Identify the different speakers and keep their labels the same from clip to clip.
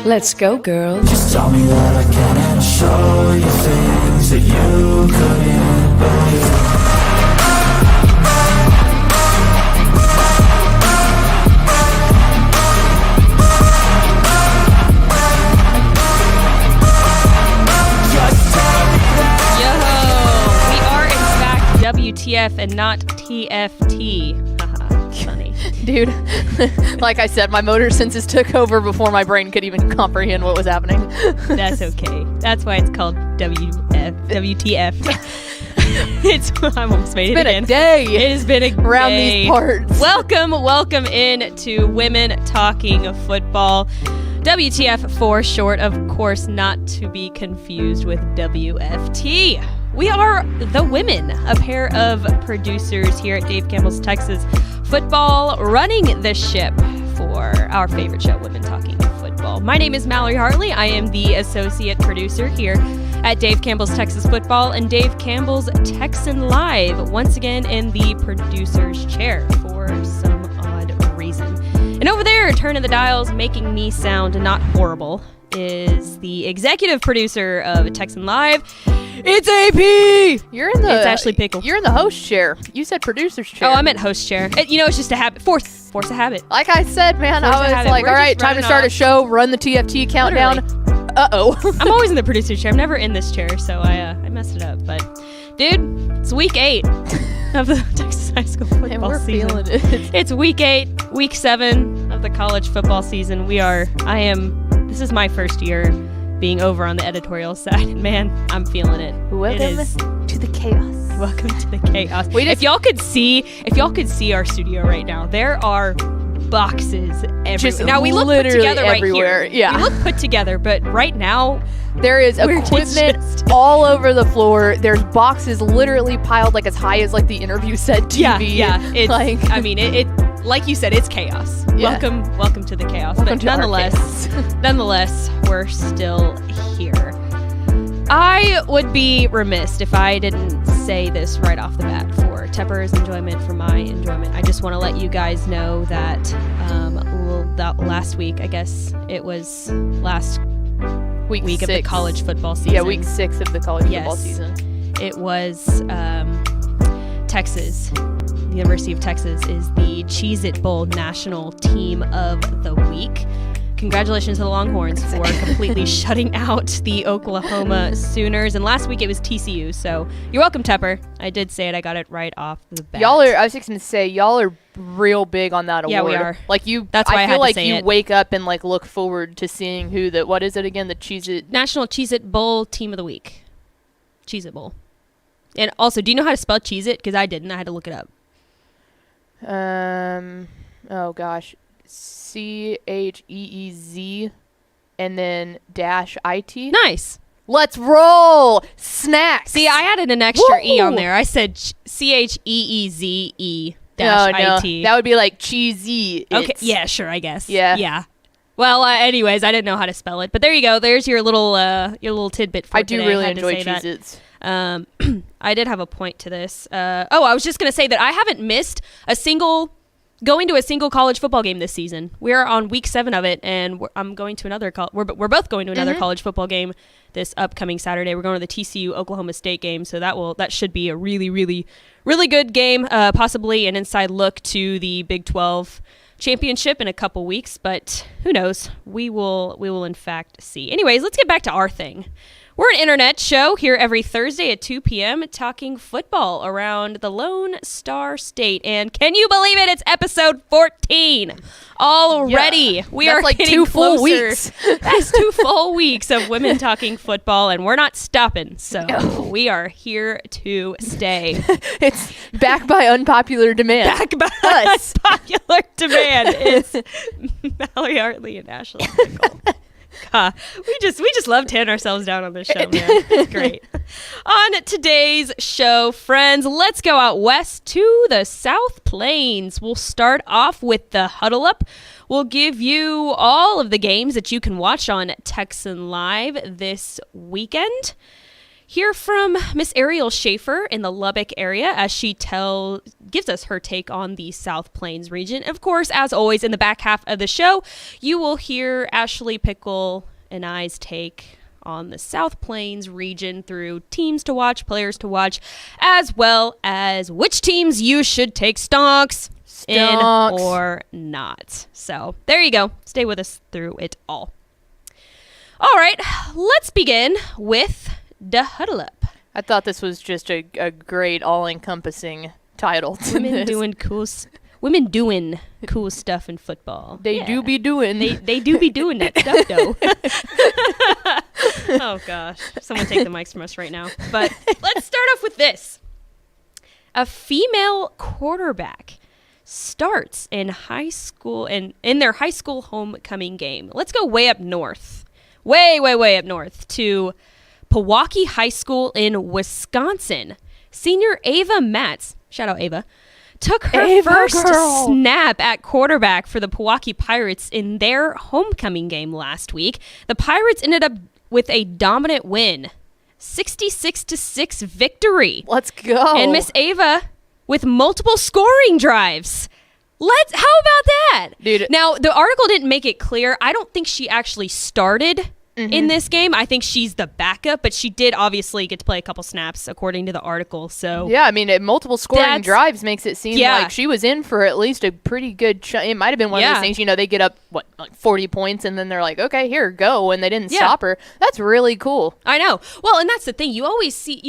Speaker 1: Let's go, girls.
Speaker 2: Just tell me that I can and show you things that you couldn't believe.
Speaker 3: WTF and not TFT. Haha, funny.
Speaker 4: Dude, like I said, my motor senses took over before my brain could even comprehend what was happening.
Speaker 3: That's okay. That's why it's called WTF. I almost made it again.
Speaker 4: It's been a day.
Speaker 3: It has been a
Speaker 4: around
Speaker 3: day.
Speaker 4: These parts.
Speaker 3: Welcome in to Women Talking Football. WTF for short, of course, not to be confused with WFT. We are the women, a pair of producers here at Dave Campbell's Texas Football, running the ship for our favorite show, Women Talking Football. My name is Mallory Hartley. I am the associate producer here at Dave Campbell's Texas Football and Dave Campbell's Texan Live, once again in the producer's chair for some odd reason. And over there, turning the dials, making me sound not horrible, is the executive producer of Texan Live. It's AP! It's Ashley Pickle.
Speaker 4: You're in the host chair. You said producer's chair.
Speaker 3: Oh, I meant host chair. It's just a habit. Force a habit.
Speaker 4: Like I said, man, I was like, all right, time to start a show, run the TFT countdown. Uh-oh.
Speaker 3: I'm always in the producer's chair. I'm never in this chair, so I messed it up. But, dude, it's week 8 of the Texas high school football
Speaker 4: and we're
Speaker 3: season.
Speaker 4: Feeling it.
Speaker 3: It's week 8, week 7 of the college football season. This is my first year being over on the editorial side. Man, I'm feeling it.
Speaker 4: Welcome to the chaos.
Speaker 3: Welcome to the chaos. If y'all could see our studio right now, there are boxes everywhere. Now we look put together
Speaker 4: everywhere.
Speaker 3: Right here.
Speaker 4: Yeah.
Speaker 3: We look put together, but right now
Speaker 4: there is equipment all over the floor. There's boxes literally piled like as high as like the interview set TV.
Speaker 3: Yeah. It's like, I mean, it like you said, it's chaos.
Speaker 4: Yeah.
Speaker 3: Welcome to the chaos.
Speaker 4: Welcome
Speaker 3: but nonetheless, we're still here. I would be remiss if I didn't say this right off the bat for Tepper's enjoyment, for my enjoyment. I just want to let you guys know that that last week, I guess it was last week of the college football season.
Speaker 4: Yeah, week 6 of the college football season.
Speaker 3: It was Texas. The University of Texas is the Cheez-It Bowl National Team of the Week. Congratulations to the Longhorns for completely shutting out the Oklahoma Sooners. And last week it was TCU, so you're welcome, Tepper. I did say it. I got it right off the bat.
Speaker 4: I was just going to say, y'all are real big on that award.
Speaker 3: Yeah, we are.
Speaker 4: Like you,
Speaker 3: That's why I feel
Speaker 4: like
Speaker 3: you
Speaker 4: it. Wake up and like look forward to seeing what is it again? The Cheez-It
Speaker 3: National Cheez-It Bowl Team of the Week. Cheez-It Bowl. And also, do you know how to spell Cheez-It? Because I didn't. I had to look it up.
Speaker 4: Oh gosh. CHEEZ and then -IT.
Speaker 3: Nice.
Speaker 4: Let's roll. Snacks.
Speaker 3: See, I added an extra E on there. I said CHEEZE -IT.
Speaker 4: No, that would be like cheesy.
Speaker 3: Okay. Yeah, sure, I guess.
Speaker 4: Yeah.
Speaker 3: Well, anyways, I didn't know how to spell it, but there you go. There's your little tidbit for today.
Speaker 4: I do really enjoy Cheez-Its.
Speaker 3: I did have a point to this. I was just going to say that I haven't missed going to a single college football game this season. We're on week 7 of it, and I'm going to another. We're both going to another college football game this upcoming Saturday. We're going to the TCU Oklahoma State game, so that should be a really, really, really good game. Possibly an inside look to the Big 12 championship in a couple weeks, but who knows? We will in fact see. Anyways, let's get back to our thing. We're an internet show here every Thursday at 2 p.m. talking football around the Lone Star State. And can you believe it? It's episode 14 already.
Speaker 4: Yeah,
Speaker 3: we are
Speaker 4: like
Speaker 3: getting
Speaker 4: 2 full
Speaker 3: closer.
Speaker 4: weeks.
Speaker 3: That's 2 full weeks of women talking football, and we're not stopping. So we are here to stay.
Speaker 4: It's back by unpopular demand.
Speaker 3: Back by unpopular demand. It's Mallory Hartley and Ashley Pickle. We just love tearing ourselves down on this show, man. It's great. On today's show, friends, let's go out west to the South Plains. We'll start off with the Huddle Up. We'll give you all of the games that you can watch on Texan Live this weekend. hear from Miss Arielle Schafer in the Lubbock area as she gives us her take on the South Plains region. Of course, as always, in the back half of the show, you will hear Ashley Pickle and I's take on the South Plains region through teams to watch, players to watch, as well as which teams you should take stonks in or not. So there you go. Stay with us through it all. All right, let's begin with the Huddle Up.
Speaker 4: I thought this was just a great all-encompassing title to
Speaker 3: Women
Speaker 4: this.
Speaker 3: Women doing cool stuff in football.
Speaker 4: They do be doing.
Speaker 3: They do be doing that stuff, though. Oh, gosh. Someone take the mics from us right now. But let's start off with this. A female quarterback starts in high school in their high school homecoming game. Let's go way up north. Way up north to Pewaukee High School in Wisconsin. Senior Ava Matz, shout out Ava, took her first snap at quarterback for the Pewaukee Pirates in their homecoming game last week. The Pirates ended up with a dominant win, 66-6 victory.
Speaker 4: Let's go.
Speaker 3: And Miss Ava with multiple scoring drives. How about that?
Speaker 4: Dude.
Speaker 3: Now, the article didn't make it clear. I don't think she actually started in this game. I think she's the backup, but she did obviously get to play a couple snaps according to the article. So
Speaker 4: yeah, I mean, multiple scoring drives makes it seem like she was in for at least a pretty good it might have been one of those things, they get up like 40 points and then they're like, okay, here, go, and they didn't stop her. That's really cool.
Speaker 3: I know. Well, and that's the thing. You always see,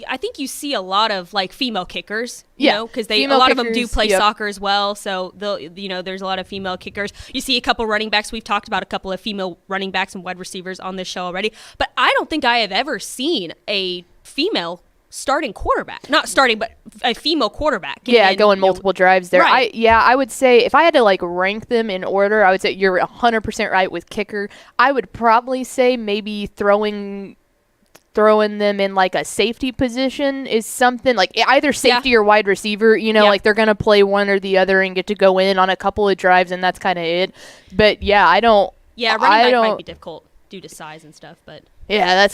Speaker 3: I think you see a lot of like female kickers, because a lot of them do play soccer as well. So there's a lot of female kickers. You see a couple running backs. We've talked about a couple of female running backs and wide receivers on this show already, but I don't think I have ever seen a female starting quarterback. Not starting, but a female quarterback.
Speaker 4: Going multiple drives there.
Speaker 3: Right.
Speaker 4: I would say if I had to like rank them in order, I would say you're 100% right with kicker. I would probably say maybe throwing them in like a safety position is something like either safety or wide receiver, like they're going to play one or the other and get to go in on a couple of drives, and that's kind of it. But running
Speaker 3: back might be difficult due to size and stuff, but
Speaker 4: that's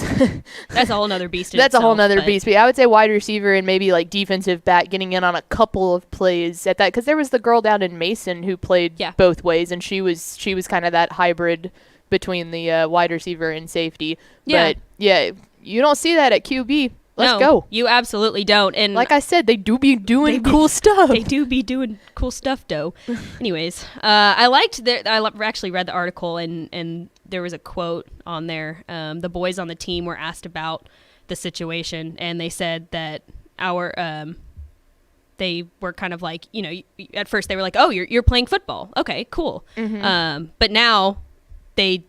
Speaker 3: a whole nother beast.
Speaker 4: That's a whole nother beast. But I would say wide receiver and maybe like defensive back getting in on a couple of plays at that, because there was the girl down in Mason who played both ways, and she was kind of that hybrid between the wide receiver and safety. But you don't see that at QB. Let's go.
Speaker 3: You absolutely don't. And
Speaker 4: like I said, they do be doing cool stuff.
Speaker 3: They do be doing cool stuff, though. Anyways, I actually read the article, and there was a quote on there. The boys on the team were asked about the situation, and they said that they were kind of like, at first they were like, oh, you're playing football. Okay, cool. Mm-hmm. But now they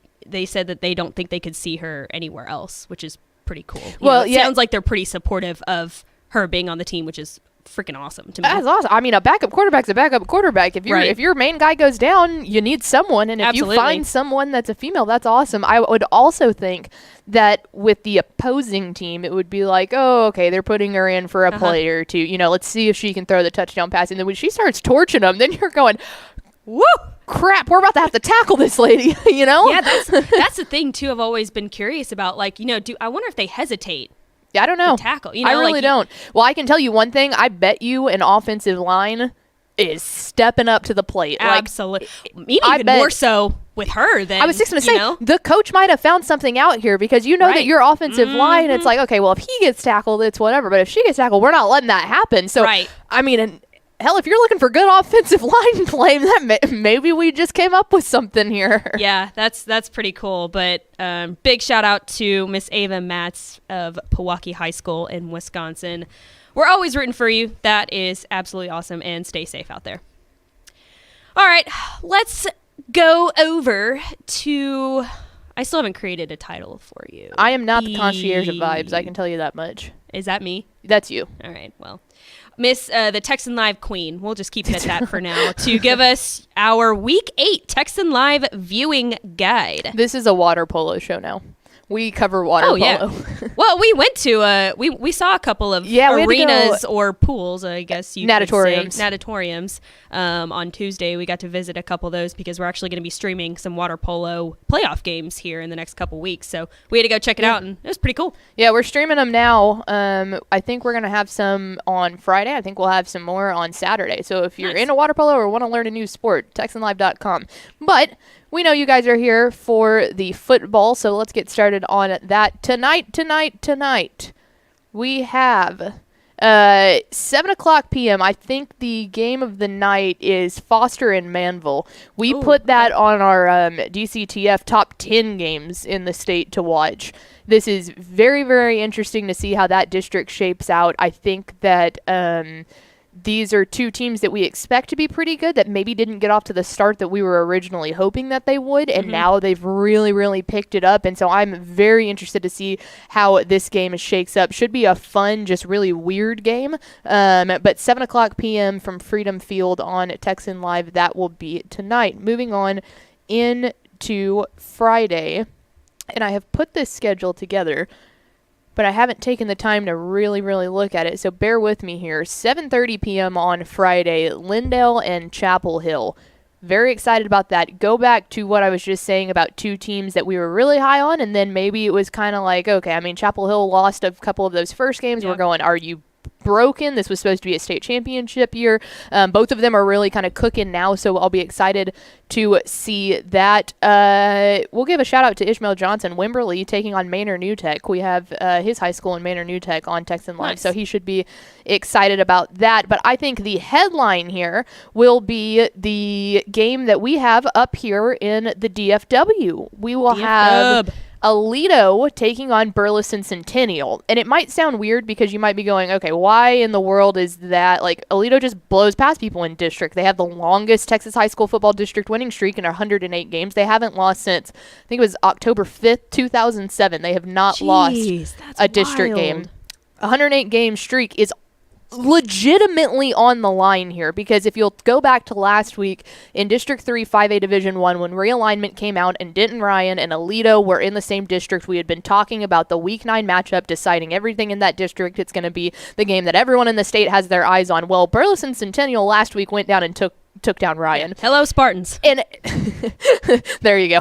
Speaker 3: said that they don't think they could see her anywhere else, which is pretty cool. It sounds like they're pretty supportive of her being on the team, which is freaking awesome to me.
Speaker 4: That's awesome. I mean, a backup quarterback's a backup quarterback. If your main guy goes down, you need someone, and if you find someone that's a female, that's awesome. I would also think that with the opposing team, it would be like, oh, okay, they're putting her in for a play or two. Let's see if she can throw the touchdown pass. And then when she starts torching them, then you're going, woo! Crap, we're about to have to tackle this lady,
Speaker 3: Yeah, that's the thing, too, I've always been curious about. Like, I wonder if they hesitate.
Speaker 4: Yeah, I don't know.
Speaker 3: To tackle.
Speaker 4: I really don't. Well, I can tell you one thing. I bet you an offensive line is stepping up to the plate.
Speaker 3: Absolutely. Even more so with her than,
Speaker 4: I was just going to say, the coach might have found something out here, because that your offensive line, it's like, okay, well, if he gets tackled, it's whatever. But if she gets tackled, we're not letting that happen. So, I mean, hell, if you're looking for good offensive line play, maybe we just came up with something here.
Speaker 3: Yeah, that's pretty cool. But big shout out to Miss Ava Matz of Pewaukee High School in Wisconsin. We're always rooting for you. That is absolutely awesome, and stay safe out there. All right, let's go over to... I still haven't created a title for you.
Speaker 4: I am not the concierge of vibes, I can tell you that much.
Speaker 3: Is that me?
Speaker 4: That's you.
Speaker 3: All right, well... Miss the Texan Live Queen, we'll just keep it at that for now, to give us our Week 8 Texan Live viewing guide.
Speaker 4: This is a water polo show now. We cover water polo.
Speaker 3: Yeah. Well, we went to we saw a couple of arenas or pools, I guess you could say. Natatoriums. On Tuesday, we got to visit a couple of those because we're actually going to be streaming some water polo playoff games here in the next couple weeks. So we had to go check it out, and it was pretty cool.
Speaker 4: Yeah, we're streaming them now. I think we're going to have some on Friday. I think we'll have some more on Saturday. So if you're into water polo or want to learn a new sport, TexanLive.com. But we know you guys are here for the football, so let's get started on that. Tonight, we have 7 o'clock p.m. I think the game of the night is Foster and Manville. We put that on our DCTF top 10 games in the state to watch. This is very, very interesting to see how that district shapes out. I think that these are two teams that we expect to be pretty good that maybe didn't get off to the start that we were originally hoping that they would, and now they've really, really picked it up. And so I'm very interested to see how this game shakes up. Should be a fun, just really weird game. But 7 o'clock p.m. from Freedom Field on Texan Live, that will be tonight. Moving on into Friday, and I have put this schedule together, but I haven't taken the time to really, really look at it, so bear with me here. 7:30 p.m. on Friday, Lindale and Chapel Hill. Very excited about that. Go back to what I was just saying about two teams that we were really high on, and then maybe it was kind of like, okay, I mean, Chapel Hill lost a couple of those first games. Yep. We're going, are you broken? This was supposed to be a state championship year. Both of them are really kind of cooking now, so I'll be excited to see that. We'll give a shout out to Ishmael Johnson, Wimberley taking on Manor New Tech. We have his high school in Manor New Tech on Texan Live, so he should be excited about that. But I think the headline here will be the game that we have up here in the DFW. We will have Aledo taking on Burleson Centennial. And it might sound weird because you might be going, okay, why in the world is that? Like, Aledo just blows past people in district. They have the longest Texas high school football district winning streak in 108 games. They haven't lost since, I think it was October 5th, 2007. They have not lost a district game. 108 game streak is legitimately on the line here, because if you'll go back to last week in District 3 5A Division 1 when realignment came out and Denton Ryan and Aledo were in the same district, we had been talking about the Week 9 matchup deciding everything in that district. It's going to be the game that everyone in the state has their eyes on. Well, Burleson Centennial last week went down and took down Ryan.
Speaker 3: Hello, Spartans.
Speaker 4: And there you go.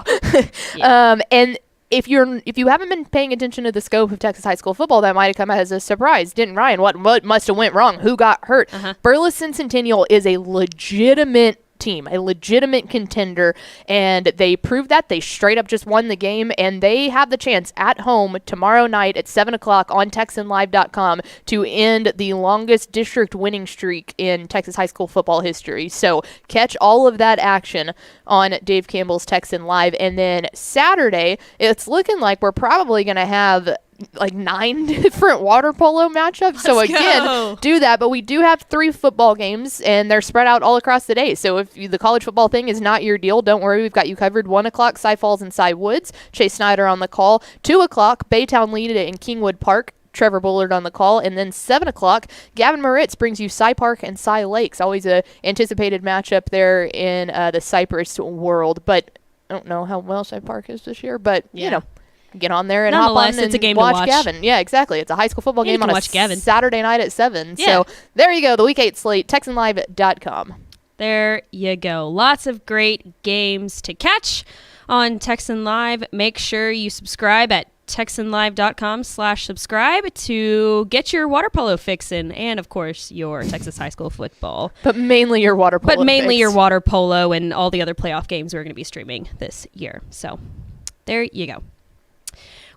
Speaker 4: And if you haven't been paying attention to the scope of Texas high school football, that might have come as a surprise. Denton Ryan, what must have went wrong? Who got hurt? Burleson Centennial is a legitimate team, a legitimate contender, and they proved that. They straight up just won the game, and they have the chance at home tomorrow night at 7 o'clock on TexanLive.com to end the longest district winning streak in Texas high school football history. So catch all of that action on Dave Campbell's Texan Live. And then Saturday, it's looking like we're probably going to have like 9 different water polo matchups. So again, do that. But we do have 3 football games, and they're spread out all across the day. So if the college football thing is not your deal, don't worry. We've got you covered. 1 o'clock, Cy Falls and Cy Woods. Chase Snyder on the call. 2 o'clock, Baytown Lead in Kingwood Park. Trevor Bullard on the call. And then 7 o'clock, Gavin Moritz brings you Cy Park and Cy Lakes. Always a anticipated matchup there in the Cypress world. But I don't know how well Cy Park is this year, but you know, get on there and hop on and watch Gavin. Yeah, exactly. It's a high school football game on a Saturday night at 7. Yeah. So there you go, the Week 8 slate, TexanLive.com.
Speaker 3: There you go. Lots of great games to catch on Texan Live. Make sure you subscribe at TexanLive.com/subscribe to get your water polo fix in, and of course your Texas high school football.
Speaker 4: But mainly your water polo.
Speaker 3: But mainly your water polo and all the other playoff games we're going to be streaming this year. So there you go.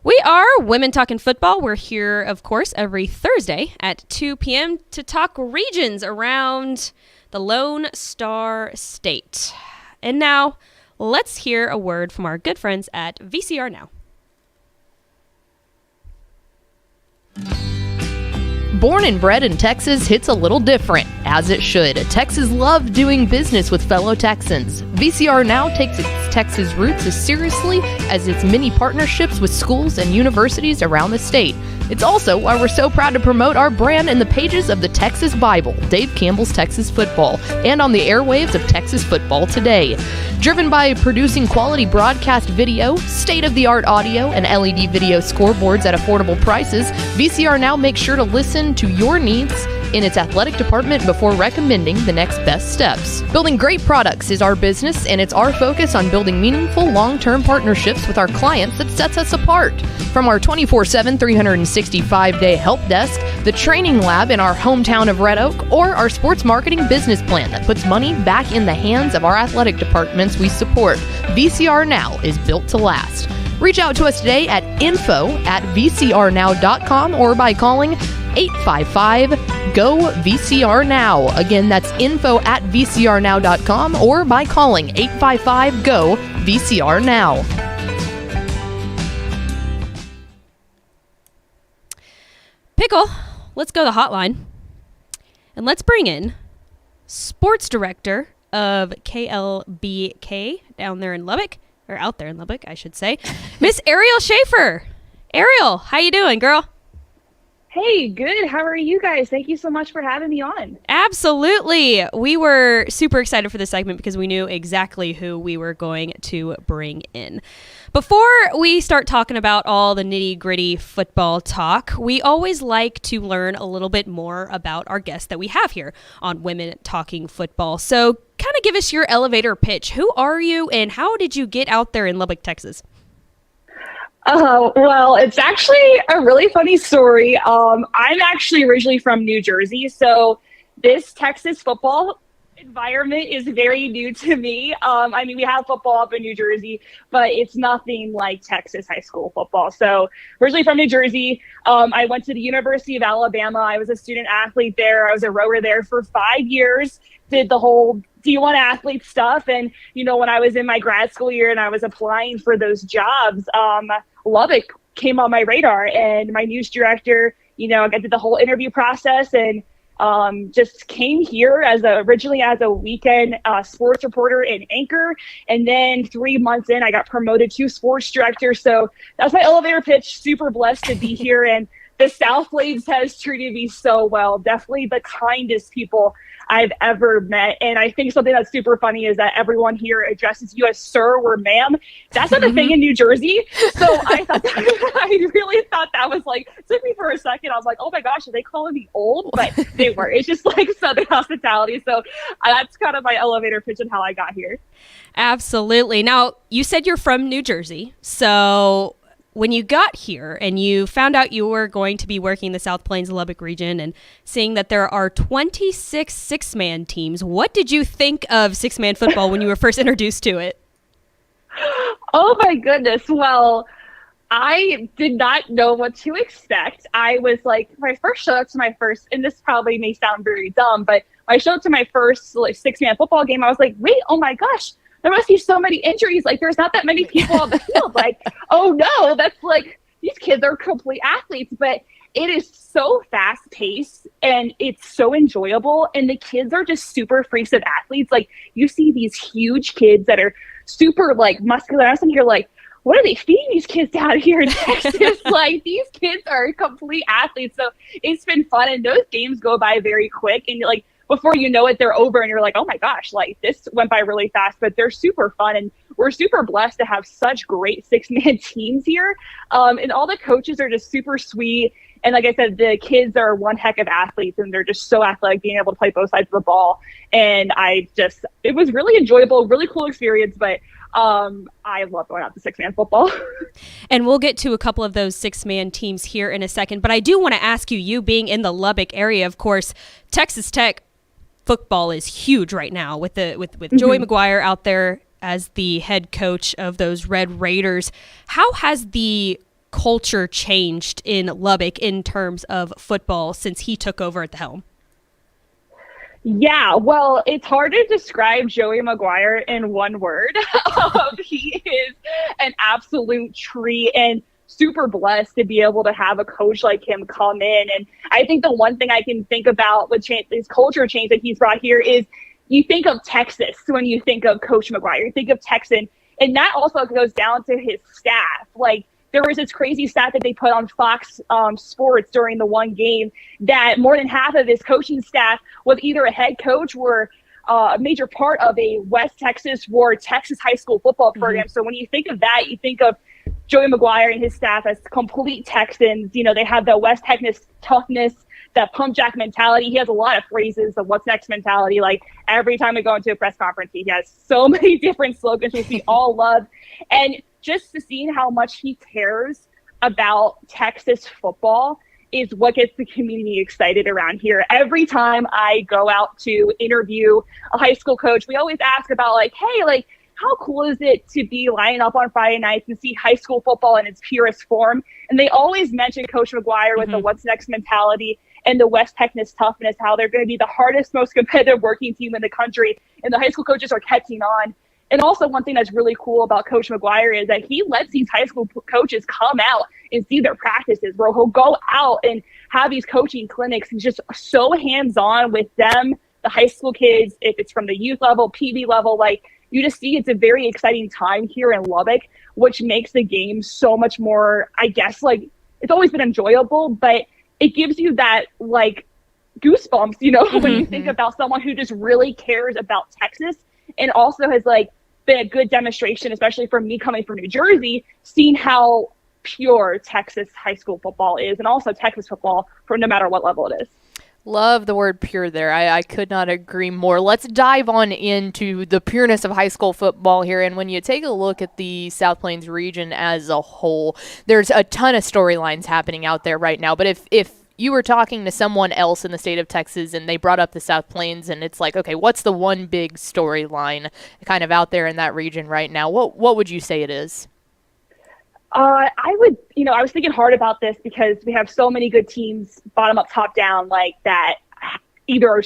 Speaker 3: We are Women Talking Football. We're here, of course, every Thursday at 2 p.m. to talk regions around the Lone Star State. And now, let's hear a word from our good friends at VCR Now.
Speaker 1: Born and bred in Texas hits a little different, as it should. Texas loves doing business with fellow Texans. VCR Now takes its Texas roots as seriously as its many partnerships with schools and universities around the state. It's also why we're so proud to promote our brand in the pages of the Texas Bible, Dave Campbell's Texas Football, and on the airwaves of Texas Football Today. Driven by producing quality broadcast video, state-of-the-art audio, and LED video scoreboards at affordable prices, VCR Now makes sure to listen to your needs in its athletic department before recommending the next best steps. Building great products is our business, and it's our focus on building meaningful, long-term partnerships with our clients that sets us apart. From our 24/7, 365-day help desk, the training lab in our hometown of Red Oak, or our sports marketing business plan that puts money back in the hands of our athletic departments we support, VCR Now is built to last. Reach out to us today at info@vcrnow.com or by calling 855-GO-VCR-NOW. Again, that's info@vcrnow.com or by calling 855-GO-VCR-NOW.
Speaker 3: Pickle, let's go to the hotline. And let's bring in sports director of KLBK down there in Lubbock, or out there in Lubbock, I should say, Miss Arielle Schafer. Arielle, how you doing, girl?
Speaker 5: Hey, good. How are you guys? Thank you so much for having me on.
Speaker 3: Absolutely. We were super excited for this segment because we knew exactly who we were going to bring in. Before we start talking about all the nitty-gritty football talk, we always like to learn a little bit more about our guests that we have here on Women Talking Football. So kind of give us your elevator pitch. Who are you and how did you get out there in Lubbock, Texas?
Speaker 5: Well, it's actually a really funny story. I'm actually originally from New Jersey, so this Texas football environment is very new to me. I mean, we have football up in New Jersey, but it's nothing like Texas high school football. So originally from New Jersey, I went to the University of Alabama. I was a student athlete there. I was a rower there for 5 years, did the whole D1 athlete stuff. And, you know, when I was in my grad school year and I was applying for those jobs, Lubbock came on my radar, and my news director, you know, I did the whole interview process and just came here originally as a weekend sports reporter and anchor. And then 3 months in, I got promoted to sports director. So that's my elevator pitch. Super blessed to be here. And the Southlades has treated me so well. Definitely the kindest people I've ever met. And I think something that's super funny is that everyone here addresses you as sir or ma'am. That's not a thing in New Jersey. So I thought I really thought that was like, took me for a second. I was like, oh my gosh, are they calling me old? But they were. It's just like Southern hospitality. So that's kind of my elevator pitch and how I got here.
Speaker 3: Absolutely. Now, you said you're from New Jersey. So when you got here and you found out you were going to be working in the South Plains Lubbock region and seeing that there are 26 six-man teams, what did you think of six-man football when you were first introduced to it?
Speaker 5: Oh my goodness. Well, I did not know what to expect. I was like, when I first showed up to my first, and this probably may sound very dumb, but when I showed up to my first six-man football game, I was like, wait, oh my gosh, there must be so many injuries. Like, there's not that many people on the field. Like, oh no, that's like, these kids are complete athletes. But it is so fast paced and it's so enjoyable. And the kids are just super freaks of athletes. Like, you see these huge kids that are super like muscular. And you're like, what are they feeding these kids down here in Texas? Like, these kids are complete athletes. So it's been fun. And those games go by very quick. And like, before you know it, they're over and you're like, oh my gosh, like this went by really fast, but they're super fun. And we're super blessed to have such great six-man teams here. And all the coaches are just super sweet. And like I said, the kids are one heck of athletes and they're just so athletic, being able to play both sides of the ball. And it was really enjoyable, really cool experience, but I love going out to six-man football.
Speaker 3: And we'll get to a couple of those six-man teams here in a second. But I do want to ask you being in the Lubbock area, of course, Texas Tech football is huge right now with Joey McGuire out there as the head coach of those Red Raiders. How has the culture changed in Lubbock in terms of football since he took over at the helm?
Speaker 5: Yeah, well, it's hard to describe Joey McGuire in one word. He is an absolute treat and super blessed to be able to have a coach like him come in. And I think the one thing I can think about with this culture change that he's brought here is you think of Texas when you think of Coach McGuire. You think of Texan. And that also goes down to his staff. Like, there was this crazy stat that they put on Fox Sports during the one game that more than half of his coaching staff was either a head coach or a major part of a West Texas or Texas high school football program. So when you think of that, you think of Joey McGuire and his staff as complete Texans. You know, they have the West Texas toughness, that pump jack mentality. He has a lot of phrases, the what's next mentality. Like, every time we go into a press conference, he has so many different slogans which we all love. And just to see how much he cares about Texas football is what gets the community excited around here. Every time I go out to interview a high school coach, we always ask about, like, hey, like, how cool is it to be lining up on Friday nights and see high school football in its purest form? And they always mention Coach McGuire with the what's next mentality and the West Texas toughness, how they're going to be the hardest, most competitive working team in the country. And the high school coaches are catching on. And also, one thing that's really cool about Coach McGuire is that he lets these high school coaches come out and see their practices, where he'll go out and have these coaching clinics. He's just so hands-on with them, the high school kids, if it's from the youth level, PB level. Like, you just see it's a very exciting time here in Lubbock, which makes the game so much more, I guess, like, it's always been enjoyable, but it gives you that, like, goosebumps, you know, when you think about someone who just really cares about Texas, and also has, like, been a good demonstration, especially for me coming from New Jersey, seeing how pure Texas high school football is, and also Texas football for no matter what level it is.
Speaker 4: Love the word pure there. I could not agree more. Let's dive on into the pureness of high school football here. And when you take a look at the South Plains region as a whole, there's a ton of storylines happening out there right now. But if you were talking to someone else in the state of Texas and they brought up the South Plains, and it's like, okay, what's the one big storyline kind of out there in that region right now? What would you say it is?
Speaker 5: I was thinking hard about this because we have so many good teams, bottom up, top down, like that either are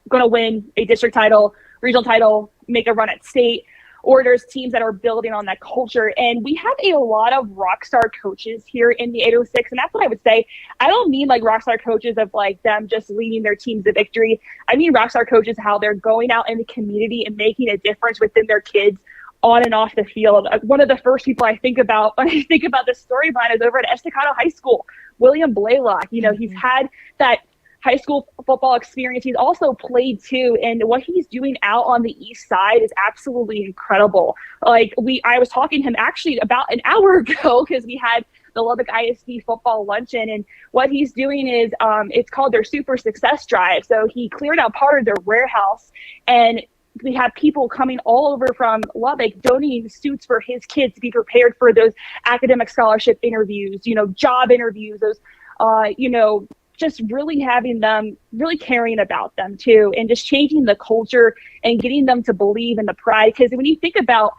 Speaker 5: going to win a district title, regional title, make a run at state, or there's teams that are building on that culture. And we have a lot of rock star coaches here in the 806. And that's what I would say. I don't mean like rock star coaches of like them just leading their teams to victory. I mean rock star coaches, how they're going out in the community and making a difference within their kids on and off the field. One of the first people I think about when I think about this storyline is over at Estacado High School, William Blaylock. You know, he's had that high school football experience. He's also played too, and what he's doing out on the east side is absolutely incredible. Like I was talking to him actually about an hour ago because we had the Lubbock ISD football luncheon, and what he's doing is it's called their Super Success Drive. So he cleared out part of their warehouse, and we have people coming all over from Lubbock donating suits for his kids to be prepared for those academic scholarship interviews, you know, job interviews, those, just really having them, really caring about them too, and just changing the culture and getting them to believe in the pride. Because when you think about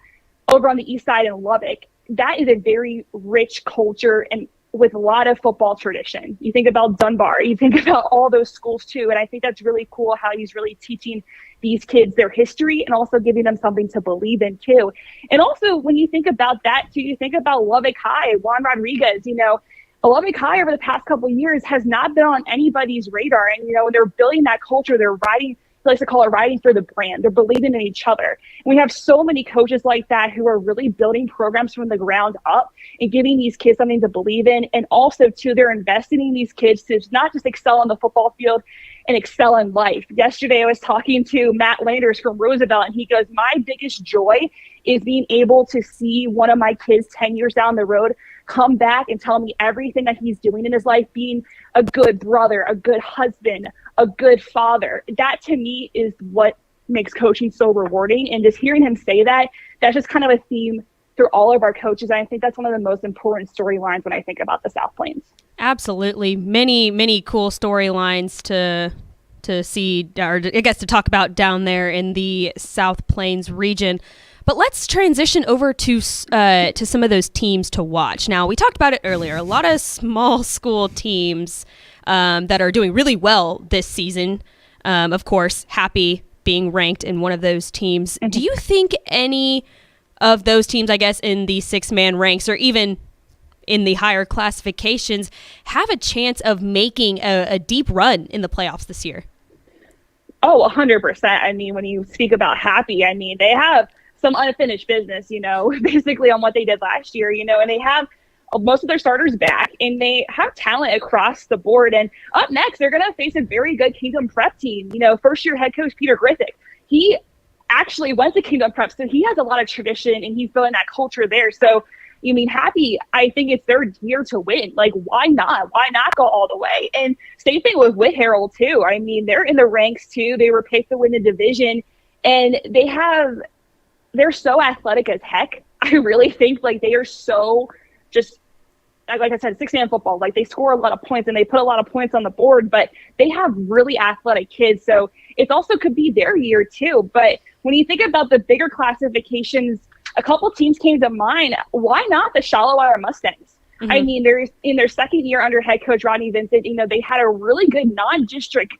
Speaker 5: over on the east side in Lubbock, that is a very rich culture and with a lot of football tradition. You think about Dunbar, you think about all those schools too. And I think that's really cool how he's really teaching these kids their history and also giving them something to believe in too. And also when you think about that too, you think about Lubbock High, Juan Rodriguez, you know, Lubbock High over the past couple of years has not been on anybody's radar. And, you know, they're building that culture. They're riding, he likes to call it riding for the brand. They're believing in each other. And we have so many coaches like that who are really building programs from the ground up and giving these kids something to believe in. And also, too, they're investing in these kids to not just excel on the football field and excel in life. Yesterday, I was talking to Matt Landers from Roosevelt, and he goes, my biggest joy is being able to see one of my kids 10 years down the road come back and tell me everything that he's doing in his life, being a good brother, a good husband, a good father. That to me is what makes coaching so rewarding. And just hearing him say that, that's just kind of a theme through all of our coaches. And I think that's one of the most important storylines when I think about the South Plains.
Speaker 3: Absolutely. Many cool storylines to see, or I guess to talk about down there in the South Plains region. But let's transition over to some of those teams to watch. Now, we talked about it earlier. A lot of small school teams that are doing really well this season. Of course, Happy being ranked in one of those teams. Mm-hmm. Do you think any of those teams, I guess, in the 6-man ranks or even in the higher classifications have a chance of making a deep run in the playoffs this year?
Speaker 5: Oh, 100%. I mean, when you speak about Happy, I mean, they have some unfinished business, basically on what they did last year, and they have most of their starters back, and they have talent across the board. And up next, they're going to face a very good Kingdom Prep team. First-year head coach Peter Griffith, he actually went to Kingdom Prep, so he has a lot of tradition, and he's building that culture there. So, Happy, I think it's their year to win. Like, why not? Why not go all the way? And same thing with Harold, too. They're in the ranks, too. They were picked to win the division, and they're so athletic as heck. I really think, they are so just, like I said, 6-man football. They score a lot of points and they put a lot of points on the board, but they have really athletic kids. So it also could be their year too. But when you think about the bigger classifications, a couple teams came to mind. Why not the Shallowire Mustangs? Mm-hmm. They're in their second year under head coach Rodney Vincent. They had a really good non-district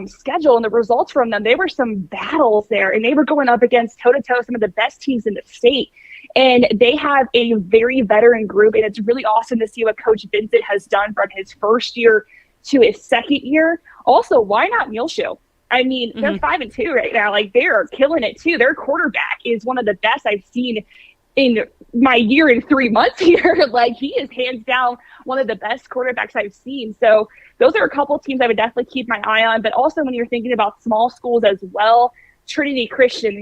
Speaker 5: schedule, and the results from them, they were some battles there, and they were going up against toe-to-toe some of the best teams in the state. And they have a very veteran group, and it's really awesome to see what Coach Vincent has done from his first year to his second year. Also, why not Muleshoe? They're 5-2 right now. They are killing it too. Their quarterback is one of the best I've seen in my year and 3 months here. He is hands down one of the best quarterbacks I've seen. So those are a couple teams I would definitely keep my eye on. But also when you're thinking about small schools as well, Trinity Christian,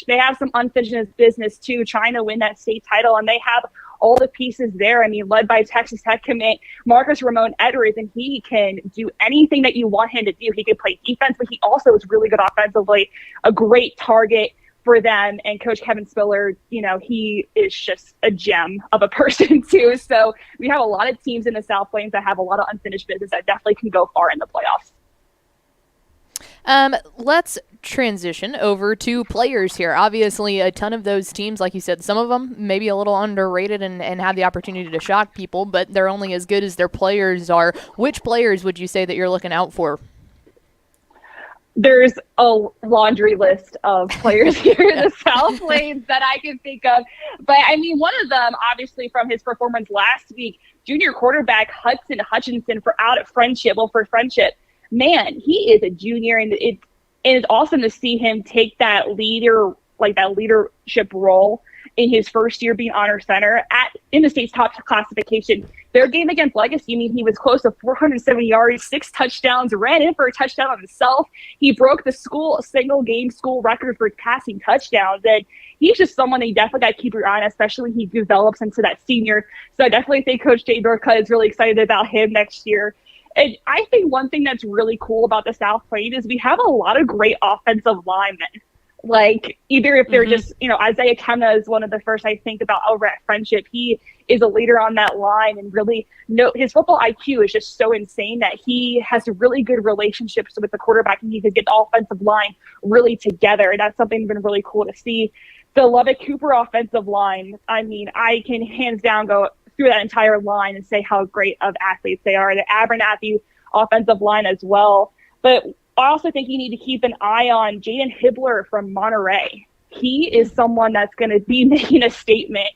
Speaker 5: they have some unfinished business too, trying to win that state title, and they have all the pieces there. Led by Texas Tech commit Marcus Ramon Edwards, and he can do anything that you want him to do. He can play defense, but he also is really good offensively, a great target for them. And Coach Kevin Spiller, he is just a gem of a person too. So we have a lot of teams in the South Plains that have a lot of unfinished business that definitely can go far in the playoffs.
Speaker 4: Let's transition over to players here. Obviously, a ton of those teams, like you said, some of them maybe a little underrated and have the opportunity to shock people, but they're only as good as their players are. Which players would you say that you're looking out for?
Speaker 5: There's a laundry list of players here in the South Plains that I can think of. But, one of them, obviously, from his performance last week, junior quarterback Hudson Hutchinson for Friendship. Man, he is a junior, and it's awesome to see him take that leadership role in his first year being honor center in the state's top classification. Their game against Legacy, he was close to 470 yards, 6 touchdowns, ran in for a touchdown on himself. He broke the single-game school record for passing touchdowns, and he's just someone that you definitely got to keep your eye on, especially when he develops into that senior. So I definitely think Coach Jay Burka is really excited about him next year. And I think one thing that's really cool about the South Plains is we have a lot of great offensive linemen. Either if they're just, Isaiah Kemna is one of the first I think about over at Friendship. He is a leader on that line, and really his football IQ is just so insane that he has really good relationships with the quarterback, and he could get the offensive line really together. And that's something that's been really cool to see. The Lubbock Cooper offensive line, I can hands down go through that entire line and say how great of athletes they are. The Abernathy offensive line as well. But I also think you need to keep an eye on Jaden Hibbler from Monterey. He is someone that's going to be making a statement.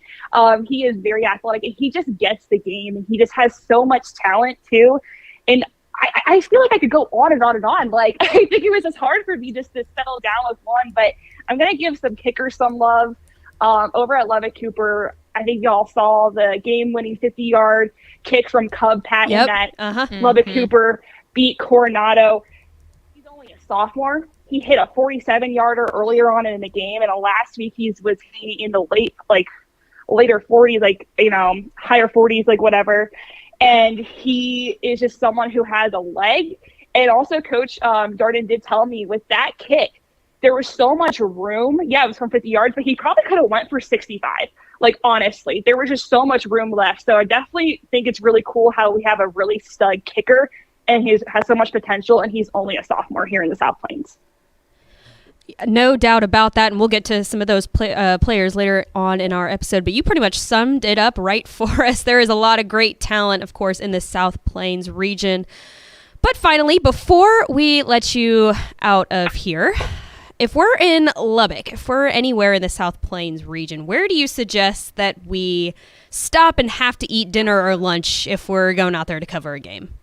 Speaker 5: He is very athletic, and he just gets the game, and he just has so much talent too. And I feel like I could go on and on and on. I think it was just hard for me just to settle down with one, but I'm going to give some kickers some love. Over at Lubbock Cooper, I think y'all saw the game-winning 50-yard kick from Cub Patton that Lubbock Cooper beat Coronado. He's only a sophomore. He hit a 47-yarder earlier on in the game, and last week he was in the later 40s, higher 40s, whatever. And he is just someone who has a leg. And also, Coach Darden did tell me with that kick, there was so much room. Yeah, it was from 50 yards, but he probably could have went for 65. Honestly, there was just so much room left. So I definitely think it's really cool how we have a really stud kicker, and he has so much potential, and he's only a sophomore here in the South Plains.
Speaker 3: No doubt about that, and we'll get to some of those players later on in our episode, but you pretty much summed it up right for us. There is a lot of great talent, of course, in the South Plains region. But finally, before we let you out of here, if we're in Lubbock, if we're anywhere in the South Plains region, where do you suggest that we stop and have to eat dinner or lunch if we're going out there to cover a game?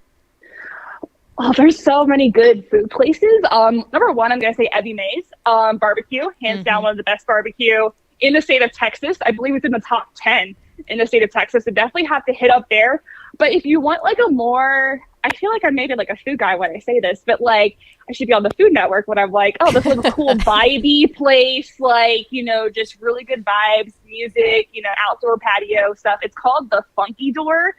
Speaker 5: Oh, there's so many good food places. Number one, I'm gonna say Evie Mae's barbecue, hands down one of the best barbecue in the state of Texas. I believe it's in the top 10 in the state of Texas. So definitely have to hit up there. But if you want like a more, I feel like I'm maybe like a food guy when I say this, but like I should be on the Food Network when I'm like, oh, this is a cool vibey place, like, you know, just really good vibes, music, you know, outdoor patio stuff. It's called the Funky Door.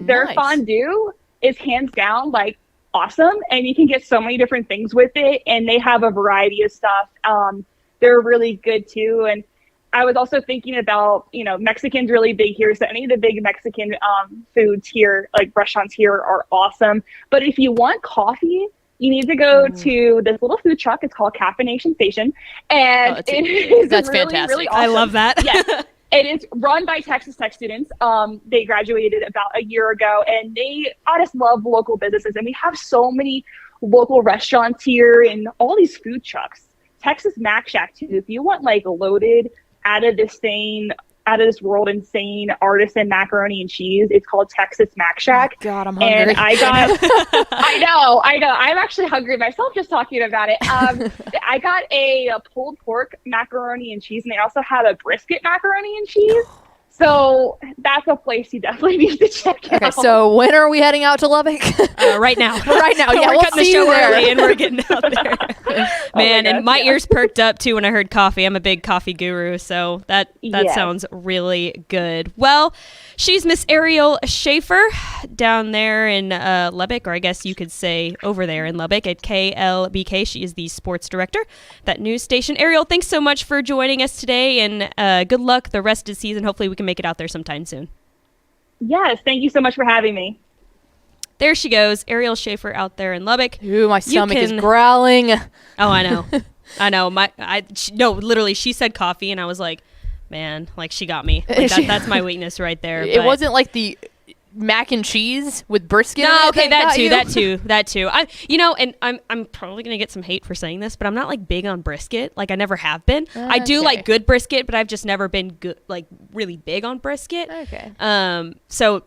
Speaker 5: Their
Speaker 4: nice.
Speaker 5: fondue is hands down like awesome, and you can get so many different things with it, and they have a variety of stuff. They're really good too. And I was also thinking about, you know, Mexican's really big here, so any of the big Mexican foods here, like restaurants here, are awesome. But if you want coffee, you need to go to this little food truck. It's called Caffeination Station, and
Speaker 4: that's
Speaker 5: really,
Speaker 4: fantastic.
Speaker 5: really awesome.
Speaker 3: I love that.
Speaker 5: Yes. It is run by Texas Tech students. They graduated about a year ago, and I just love local businesses. And we have so many local restaurants here and all these food trucks. Texas Mac Shack, too. If you want like loaded, out of this world insane artisan macaroni and cheese, it's called Texas Mac Shack.
Speaker 4: Oh, God, I'm hungry.
Speaker 5: And I know. I'm actually hungry myself just talking about it. I got a pulled pork macaroni and cheese, and they also had a brisket macaroni and cheese. So that's a place you definitely need to check out.
Speaker 4: Okay, so when are we heading out to Lubbock?
Speaker 3: Right now.
Speaker 4: Right now, yeah,
Speaker 3: We're
Speaker 4: we'll
Speaker 3: cutting the
Speaker 4: see
Speaker 3: show
Speaker 4: you there.
Speaker 3: early and we're getting out there. Man,
Speaker 5: gosh,
Speaker 3: and my
Speaker 5: yeah.
Speaker 3: ears perked up too when I heard coffee. I'm a big coffee guru, so that
Speaker 5: Yes.
Speaker 3: sounds really good. Well, she's Miss Arielle Schafer down there in Lubbock, or I guess you could say over there in Lubbock at KLBK. She is the sports director, that news station. Arielle, thanks so much for joining us today, and good luck the rest of the season. Hopefully we can make it out there sometime soon.
Speaker 5: Yes, thank you so much for having me.
Speaker 3: There she goes, Arielle Schafer out there in Lubbock.
Speaker 4: Ooh, my stomach is growling.
Speaker 3: Oh, I know. I know. Literally, she said coffee, and I was like, man, like she got me. Like, that's my weakness right there.
Speaker 4: It
Speaker 3: but-
Speaker 4: wasn't like the mac and cheese with brisket. in
Speaker 3: No,
Speaker 4: it
Speaker 3: okay,
Speaker 4: got you?
Speaker 3: that too. I'm probably gonna get some hate for saying this, but I'm not like big on brisket. Like I never have been. I do
Speaker 4: Okay.
Speaker 3: like good brisket, but I've just never been good, like really big on brisket.
Speaker 4: Okay.
Speaker 3: So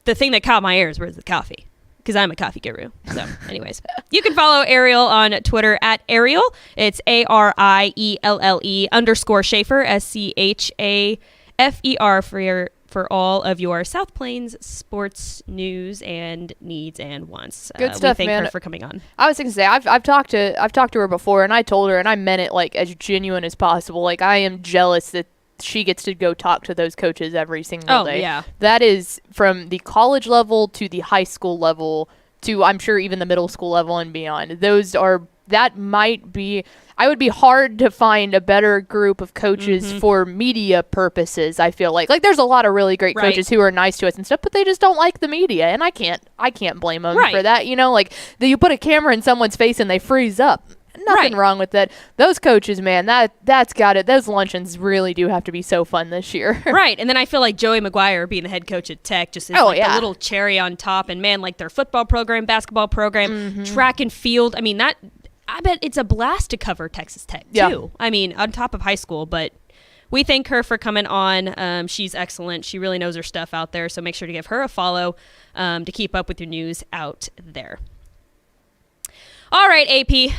Speaker 3: the thing that caught my ears was the coffee, because I'm a coffee guru. So, anyways, you can follow Arielle on Twitter at Arielle. It's ARIELLE_Schafer, SCHAFER for all of your South Plains sports news and needs and wants.
Speaker 4: Good stuff,
Speaker 3: we thank
Speaker 4: man.
Speaker 3: her for coming on.
Speaker 4: I was going to say I've talked to her before, and I told her, and I meant it like as genuine as possible. Like I am jealous that she gets to go talk to those coaches every single day.
Speaker 3: Yeah.
Speaker 4: That is from the college level to the high school level to, I'm sure, even the middle school level and beyond. I would be hard to find a better group of coaches for media purposes. I feel like there's a lot of really great
Speaker 3: Right.
Speaker 4: coaches who are nice to us and stuff, but they just don't like the media, and I can't blame them
Speaker 3: Right.
Speaker 4: for that. You know, like you put a camera in someone's face and they freeze up. Nothing
Speaker 3: Right.
Speaker 4: wrong with that. Those coaches, man, that's got it. Those luncheons really do have to be so fun this year.
Speaker 3: Right. And then I feel like Joey McGuire being the head coach at Tech just is
Speaker 4: Oh,
Speaker 3: like
Speaker 4: yeah.
Speaker 3: the little cherry on top. And man, like their football program, basketball program, track and field. I mean, I bet it's a blast to cover Texas Tech too.
Speaker 4: Yeah.
Speaker 3: I mean, on top of high school, but we thank her for coming on. She's excellent. She really knows her stuff out there. So make sure to give her a follow to keep up with your news out there. All right, AP.